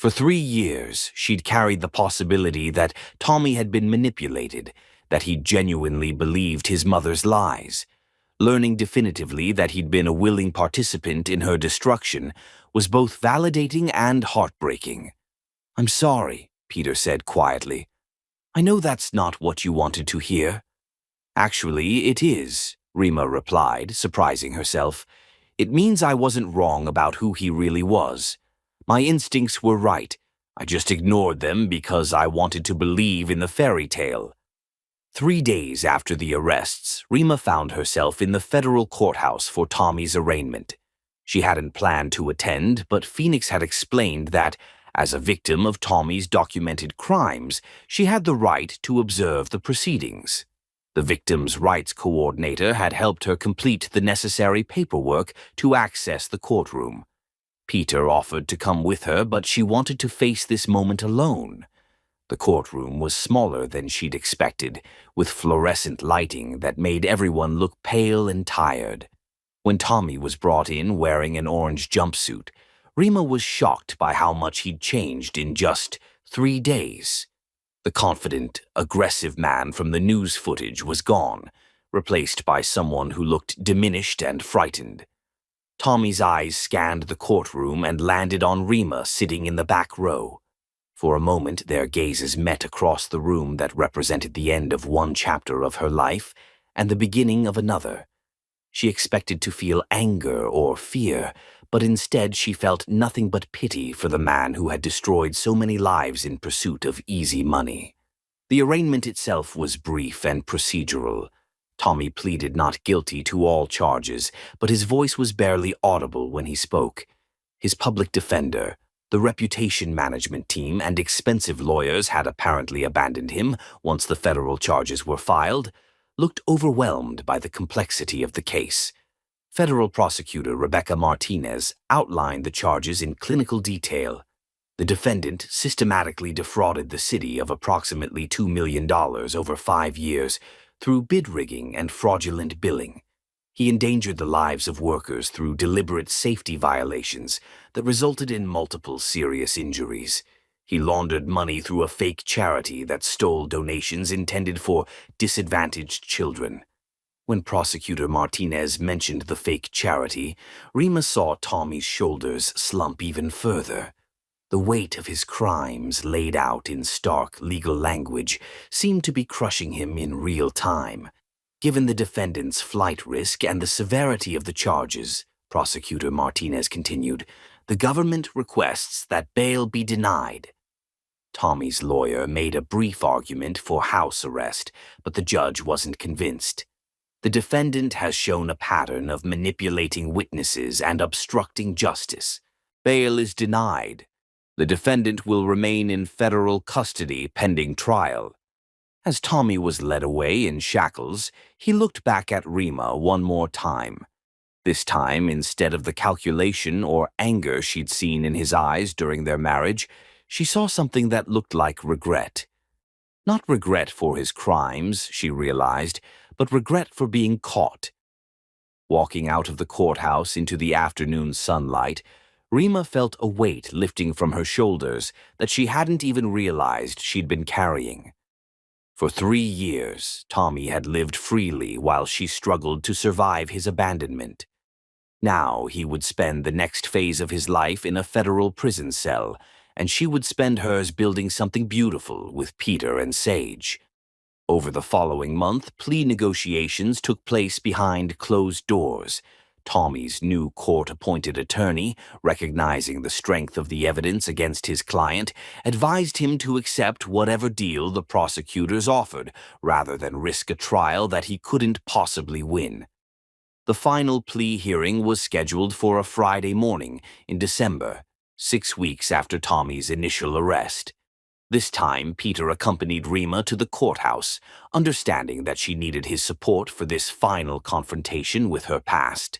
For 3 years, she'd carried the possibility that Tommy had been manipulated, that he genuinely believed his mother's lies. Learning definitively that he'd been a willing participant in her destruction was both validating and heartbreaking. "I'm sorry," Peter said quietly. "I know that's not what you wanted to hear." "Actually, it is," Rima replied, surprising herself. "It means I wasn't wrong about who he really was. My instincts were right. I just ignored them because I wanted to believe in the fairy tale." 3 days after the arrests, Rima found herself in the federal courthouse for Tommy's arraignment. She hadn't planned to attend, but Phoenix had explained that, as a victim of Tommy's documented crimes, she had the right to observe the proceedings. The victim's rights coordinator had helped her complete the necessary paperwork to access the courtroom. Peter offered to come with her, but she wanted to face this moment alone. The courtroom was smaller than she'd expected, with fluorescent lighting that made everyone look pale and tired. When Tommy was brought in wearing an orange jumpsuit, Rima was shocked by how much he'd changed in just 3 days. The confident, aggressive man from the news footage was gone, replaced by someone who looked diminished and frightened. Tommy's eyes scanned the courtroom and landed on Rima sitting in the back row. For a moment, their gazes met across the room that represented the end of one chapter of her life and the beginning of another. She expected to feel anger or fear, but instead she felt nothing but pity for the man who had destroyed so many lives in pursuit of easy money. The arraignment itself was brief and procedural. Tommy pleaded not guilty to all charges, but his voice was barely audible when he spoke. His public defender, the reputation management team, and expensive lawyers had apparently abandoned him once the federal charges were filed, looked overwhelmed by the complexity of the case. Federal prosecutor Rebecca Martinez outlined the charges in clinical detail. The defendant systematically defrauded the city of approximately $2 million over 5 years through bid rigging and fraudulent billing. He endangered the lives of workers through deliberate safety violations that resulted in multiple serious injuries. He laundered money through a fake charity that stole donations intended for disadvantaged children. When Prosecutor Martinez mentioned the fake charity, Rima saw Tommy's shoulders slump even further. The weight of his crimes, laid out in stark legal language, seemed to be crushing him in real time. Given the defendant's flight risk and the severity of the charges, Prosecutor Martinez continued, the government requests that bail be denied. Tommy's lawyer made a brief argument for house arrest, but the judge wasn't convinced. The defendant has shown a pattern of manipulating witnesses and obstructing justice. Bail is denied. The defendant will remain in federal custody pending trial. As Tommy was led away in shackles, he looked back at Rima one more time. This time, instead of the calculation or anger she'd seen in his eyes during their marriage, she saw something that looked like regret. Not regret for his crimes, she realized, but regret for being caught. Walking out of the courthouse into the afternoon sunlight, Rima felt a weight lifting from her shoulders that she hadn't even realized she'd been carrying. For 3 years, Tommy had lived freely while she struggled to survive his abandonment. Now he would spend the next phase of his life in a federal prison cell, and she would spend hers building something beautiful with Peter and Sage. Over the following month, plea negotiations took place behind closed doors. Tommy's new court-appointed attorney, recognizing the strength of the evidence against his client, advised him to accept whatever deal the prosecutors offered, rather than risk a trial that he couldn't possibly win. The final plea hearing was scheduled for a Friday morning in December, 6 weeks after Tommy's initial arrest. This time, Peter accompanied Rima to the courthouse, understanding that she needed his support for this final confrontation with her past.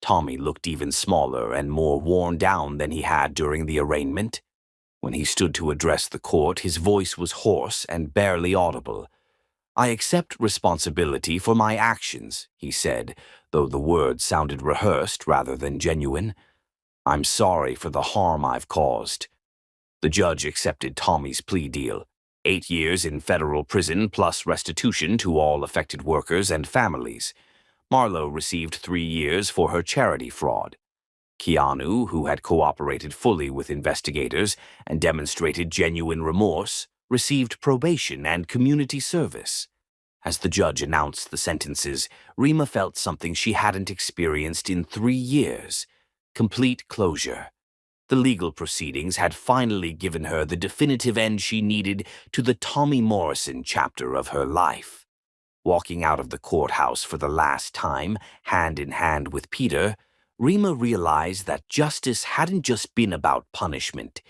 Tommy looked even smaller and more worn down than he had during the arraignment. When he stood to address the court, his voice was hoarse and barely audible. "I accept responsibility for my actions," he said, though the words sounded rehearsed rather than genuine. "I'm sorry for the harm I've caused." The judge accepted Tommy's plea deal: 8 years in federal prison plus restitution to all affected workers and families. Marlowe received 3 years for her charity fraud. Keanu, who had cooperated fully with investigators and demonstrated genuine remorse, received probation and community service. As the judge announced the sentences, Rima felt something she hadn't experienced in 3 years: complete closure. The legal proceedings had finally given her the definitive end she needed to the Tommy Morrison chapter of her life. Walking out of the courthouse for the last time, hand in hand with Peter, Rima realized that justice hadn't just been about punishment.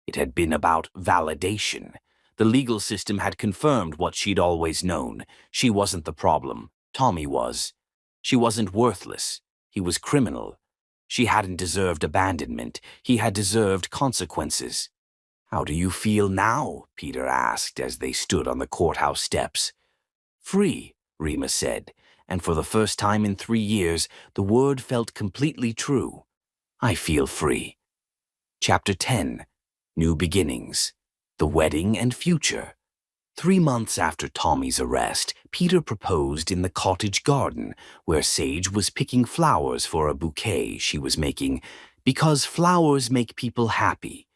It had been about validation. The legal system had confirmed what she'd always known. She wasn't the problem. Tommy was. She wasn't worthless. He was criminal. She hadn't deserved abandonment. He had deserved consequences. "How do you feel now?" Peter asked as they stood on the courthouse steps. "Free," Rima said, and for the first time in 3 years, the word felt completely true. "I feel free." Chapter 10. New Beginnings. The Wedding and Future. 3 months after Tommy's arrest, Peter proposed in the cottage garden, where Sage was picking flowers for a bouquet she was making, because flowers make people happy.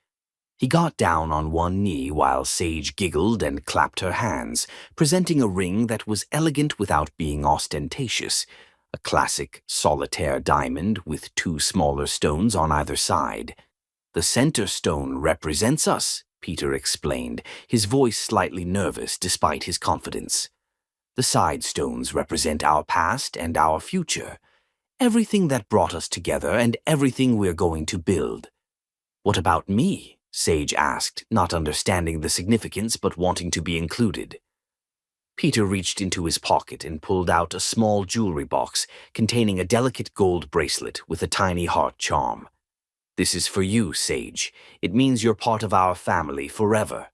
He got down on one knee while Sage giggled and clapped her hands, presenting a ring that was elegant without being ostentatious, a classic solitaire diamond with 2 smaller stones on either side. "The center stone represents us," Peter explained, his voice slightly nervous despite his confidence. "The side stones represent our past and our future, everything that brought us together and everything we're going to build." "What about me?" Sage asked, not understanding the significance but wanting to be included. Peter reached into his pocket and pulled out a small jewelry box containing a delicate gold bracelet with a tiny heart charm. "This is for you, Sage. It means you're part of our family forever."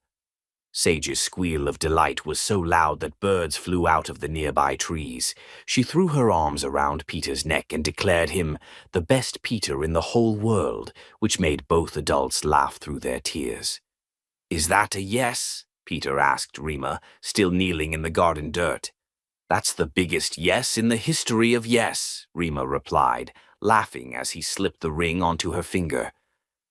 Sage's squeal of delight was so loud that birds flew out of the nearby trees. She threw her arms around Peter's neck and declared him the best Peter in the whole world, which made both adults laugh through their tears. "Is that a yes?" Peter asked Rima, still kneeling in the garden dirt. "That's the biggest yes in the history of yes," Rima replied, laughing as he slipped the ring onto her finger.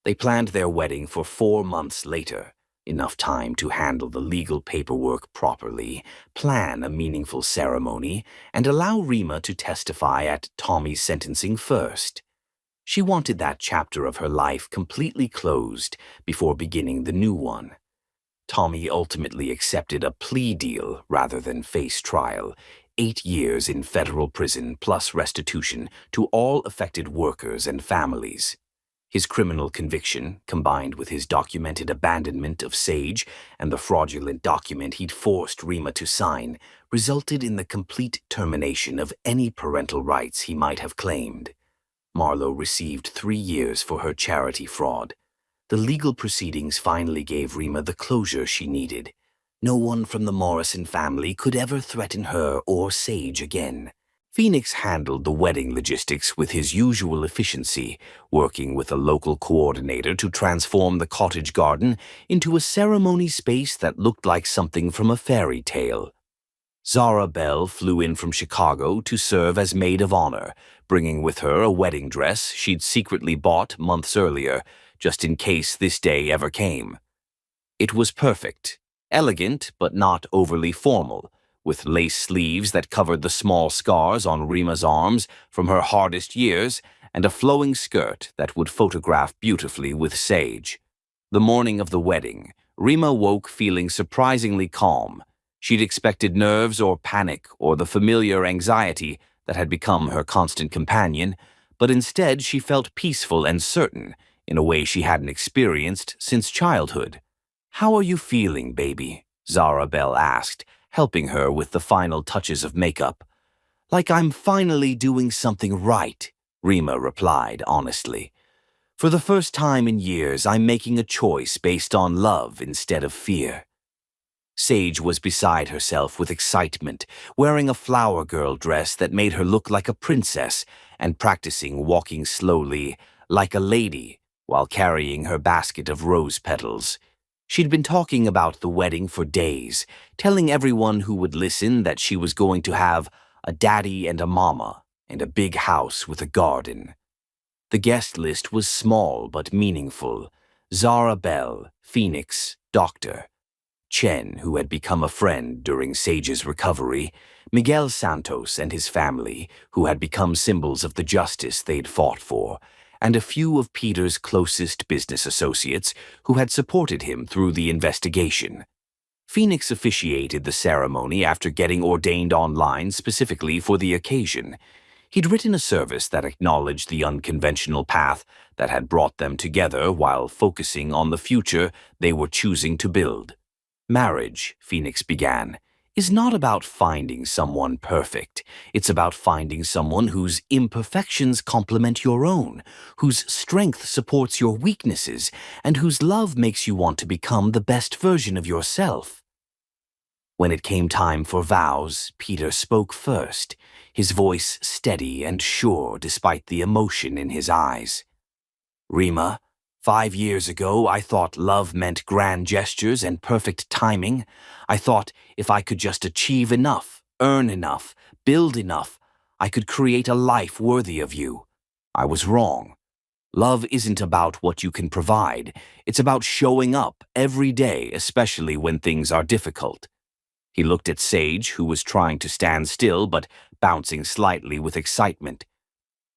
They planned their wedding for 4 months later, enough time to handle the legal paperwork properly, plan a meaningful ceremony, and allow Rima to testify at Tommy's sentencing first. She wanted that chapter of her life completely closed before beginning the new one. Tommy ultimately accepted a plea deal rather than face trial: 8 years in federal prison plus restitution to all affected workers and families. His criminal conviction, combined with his documented abandonment of Sage and the fraudulent document he'd forced Rima to sign, resulted in the complete termination of any parental rights he might have claimed. Marlowe received 3 years for her charity fraud. The legal proceedings finally gave Rima the closure she needed. No one from the Morrison family could ever threaten her or Sage again. Phoenix handled the wedding logistics with his usual efficiency, working with a local coordinator to transform the cottage garden into a ceremony space that looked like something from a fairy tale. Zara Bell flew in from Chicago to serve as maid of honor, bringing with her a wedding dress she'd secretly bought months earlier, just in case this day ever came. It was perfect, elegant but not overly formal, with lace sleeves that covered the small scars on Rima's arms from her hardest years, and a flowing skirt that would photograph beautifully with Sage. The morning of the wedding, Rima woke feeling surprisingly calm. She'd expected nerves or panic or the familiar anxiety that had become her constant companion, but instead she felt peaceful and certain in a way she hadn't experienced since childhood. "How are you feeling, baby?" Zara Bell asked, helping her with the final touches of makeup. "Like I'm finally doing something right," Rima replied honestly. "For the first time in years, I'm making a choice based on love instead of fear." Sage was beside herself with excitement, wearing a flower girl dress that made her look like a princess and practicing walking slowly, like a lady, while carrying her basket of rose petals. She'd been talking about the wedding for days, telling everyone who would listen that she was going to have a daddy and a mama and a big house with a garden. The guest list was small but meaningful. Zara Bell, Phoenix, Doctor. Chen, who had become a friend during Sage's recovery, Miguel Santos and his family, who had become symbols of the justice they'd fought for, and a few of Peter's closest business associates who had supported him through the investigation. Phoenix officiated the ceremony after getting ordained online specifically for the occasion. He'd written a service that acknowledged the unconventional path that had brought them together while focusing on the future they were choosing to build. Marriage, Phoenix began, is not about finding someone perfect. It's about finding someone whose imperfections complement your own, whose strength supports your weaknesses, and whose love makes you want to become the best version of yourself. When it came time for vows, Peter spoke first, his voice steady and sure despite the emotion in his eyes. Rima, 5 years ago, I thought love meant grand gestures and perfect timing. I thought if I could just achieve enough, earn enough, build enough, I could create a life worthy of you. I was wrong. Love isn't about what you can provide. It's about showing up every day, especially when things are difficult. He looked at Sage, who was trying to stand still but bouncing slightly with excitement.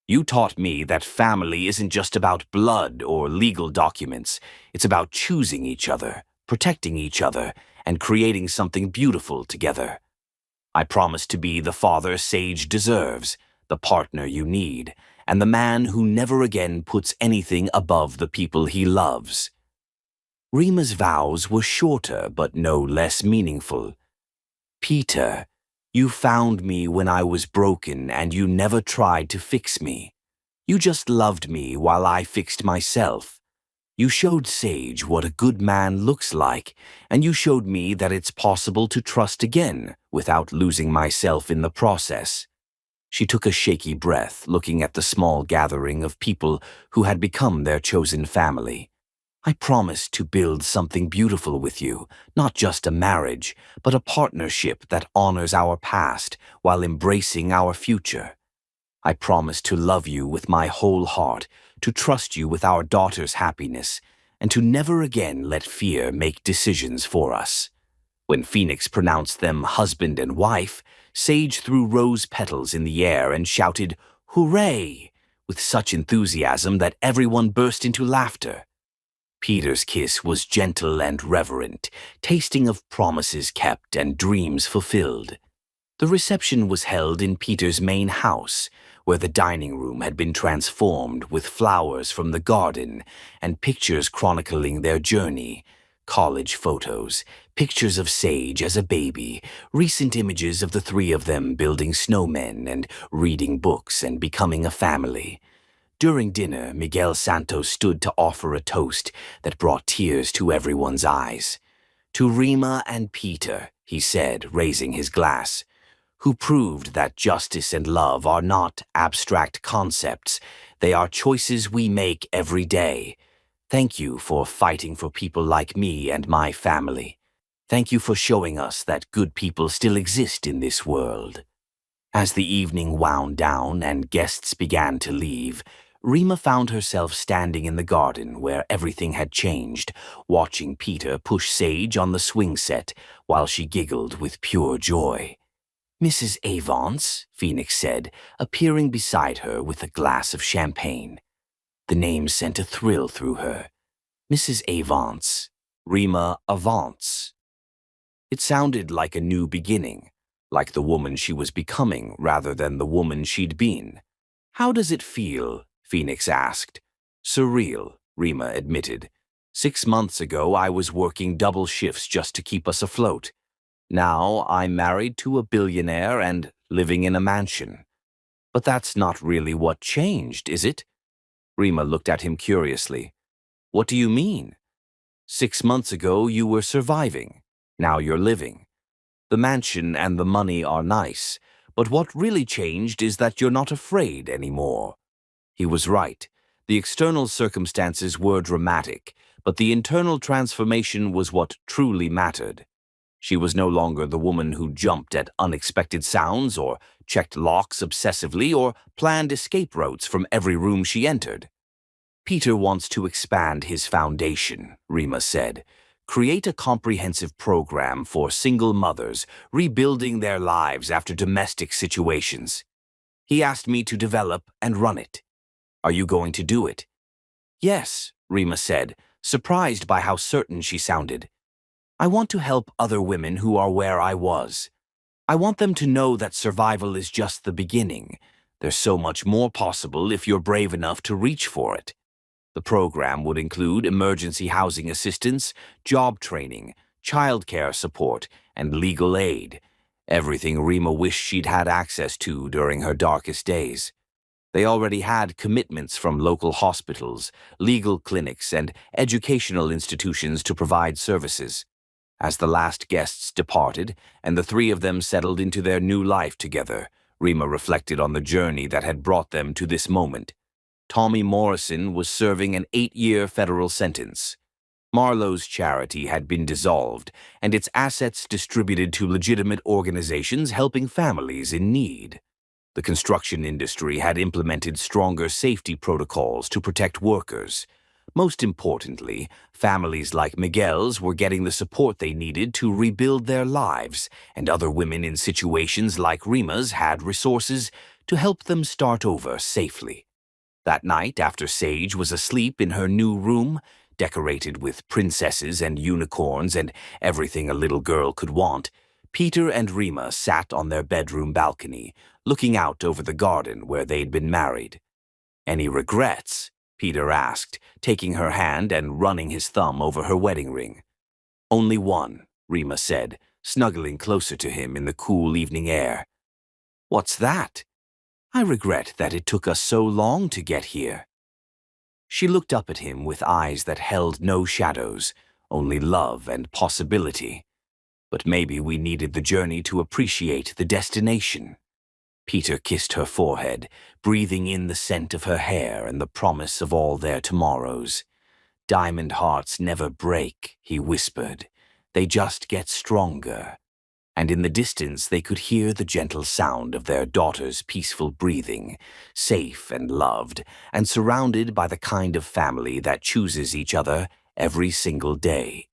You taught me that family isn't just about blood or legal documents. It's about choosing each other, protecting each other, and creating something beautiful together. I promise to be the father Sage deserves, the partner you need, and the man who never again puts anything above the people he loves. Rima's vows were shorter but no less meaningful. Peter, you found me when I was broken and you never tried to fix me. You just loved me while I fixed myself. You showed Sage what a good man looks like, and you showed me that it's possible to trust again without losing myself in the process. She took a shaky breath, looking at the small gathering of people who had become their chosen family. I promise to build something beautiful with you, not just a marriage, but a partnership that honors our past while embracing our future. I promise to love you with my whole heart, to trust you with our daughter's happiness, and to never again let fear make decisions for us. When Phoenix pronounced them husband and wife, Sage threw rose petals in the air and shouted, "Hooray!" with such enthusiasm that everyone burst into laughter. Peter's kiss was gentle and reverent, tasting of promises kept and dreams fulfilled. The reception was held in Peter's main house, where the dining room had been transformed with flowers from the garden and pictures chronicling their journey, college photos, pictures of Sage as a baby, recent images of the three of them building snowmen and reading books and becoming a family. During dinner, Miguel Santos stood to offer a toast that brought tears to everyone's eyes. To Rima and Peter, he said, raising his glass, who proved that justice and love are not abstract concepts. They are choices we make every day. Thank you for fighting for people like me and my family. Thank you for showing us that good people still exist in this world. As the evening wound down and guests began to leave, Rima found herself standing in the garden where everything had changed, watching Peter push Sage on the swing set while she giggled with pure joy. "Mrs. Avance," Phoenix said, appearing beside her with a glass of champagne. The name sent a thrill through her. Mrs. Avance, Rima Avance. It sounded like a new beginning, like the woman she was becoming rather than the woman she'd been. "How does it feel?" Phoenix asked. "Surreal," Rima admitted. 6 months ago, I was working double shifts just to keep us afloat. Now I'm married to a billionaire and living in a mansion. But that's not really what changed, is it? Rima looked at him curiously. What do you mean? 6 months ago, you were surviving. Now you're living. The mansion and the money are nice, but what really changed is that you're not afraid anymore. He was right. The external circumstances were dramatic, but the internal transformation was what truly mattered. She was no longer the woman who jumped at unexpected sounds or checked locks obsessively or planned escape routes from every room she entered. Peter wants to expand his foundation, Rima said. Create a comprehensive program for single mothers rebuilding their lives after domestic situations. He asked me to develop and run it. Are you going to do it? Yes, Rima said, surprised by how certain she sounded. I want to help other women who are where I was. I want them to know that survival is just the beginning. There's so much more possible if you're brave enough to reach for it. The program would include emergency housing assistance, job training, childcare support, and legal aid. Everything Rima wished she'd had access to during her darkest days. They already had commitments from local hospitals, legal clinics, and educational institutions to provide services. As the last guests departed, and the three of them settled into their new life together, Rima reflected on the journey that had brought them to this moment. Tommy Morrison was serving an 8-year federal sentence. Marlowe's charity had been dissolved, and its assets distributed to legitimate organizations helping families in need. The construction industry had implemented stronger safety protocols to protect workers. Most importantly, families like Miguel's were getting the support they needed to rebuild their lives, and other women in situations like Rima's had resources to help them start over safely. That night, after Sage was asleep in her new room, decorated with princesses and unicorns and everything a little girl could want, Peter and Rima sat on their bedroom balcony, looking out over the garden where they'd been married. "Any regrets?" Peter asked, taking her hand and running his thumb over her wedding ring. "Only one," Rima said, snuggling closer to him in the cool evening air. "What's that?" "I regret that it took us so long to get here." She looked up at him with eyes that held no shadows, only love and possibility. "But maybe we needed the journey to appreciate the destination." Peter kissed her forehead, breathing in the scent of her hair and the promise of all their tomorrows. "Diamond hearts never break," he whispered. "They just get stronger." And in the distance they could hear the gentle sound of their daughter's peaceful breathing, safe and loved, and surrounded by the kind of family that chooses each other every single day.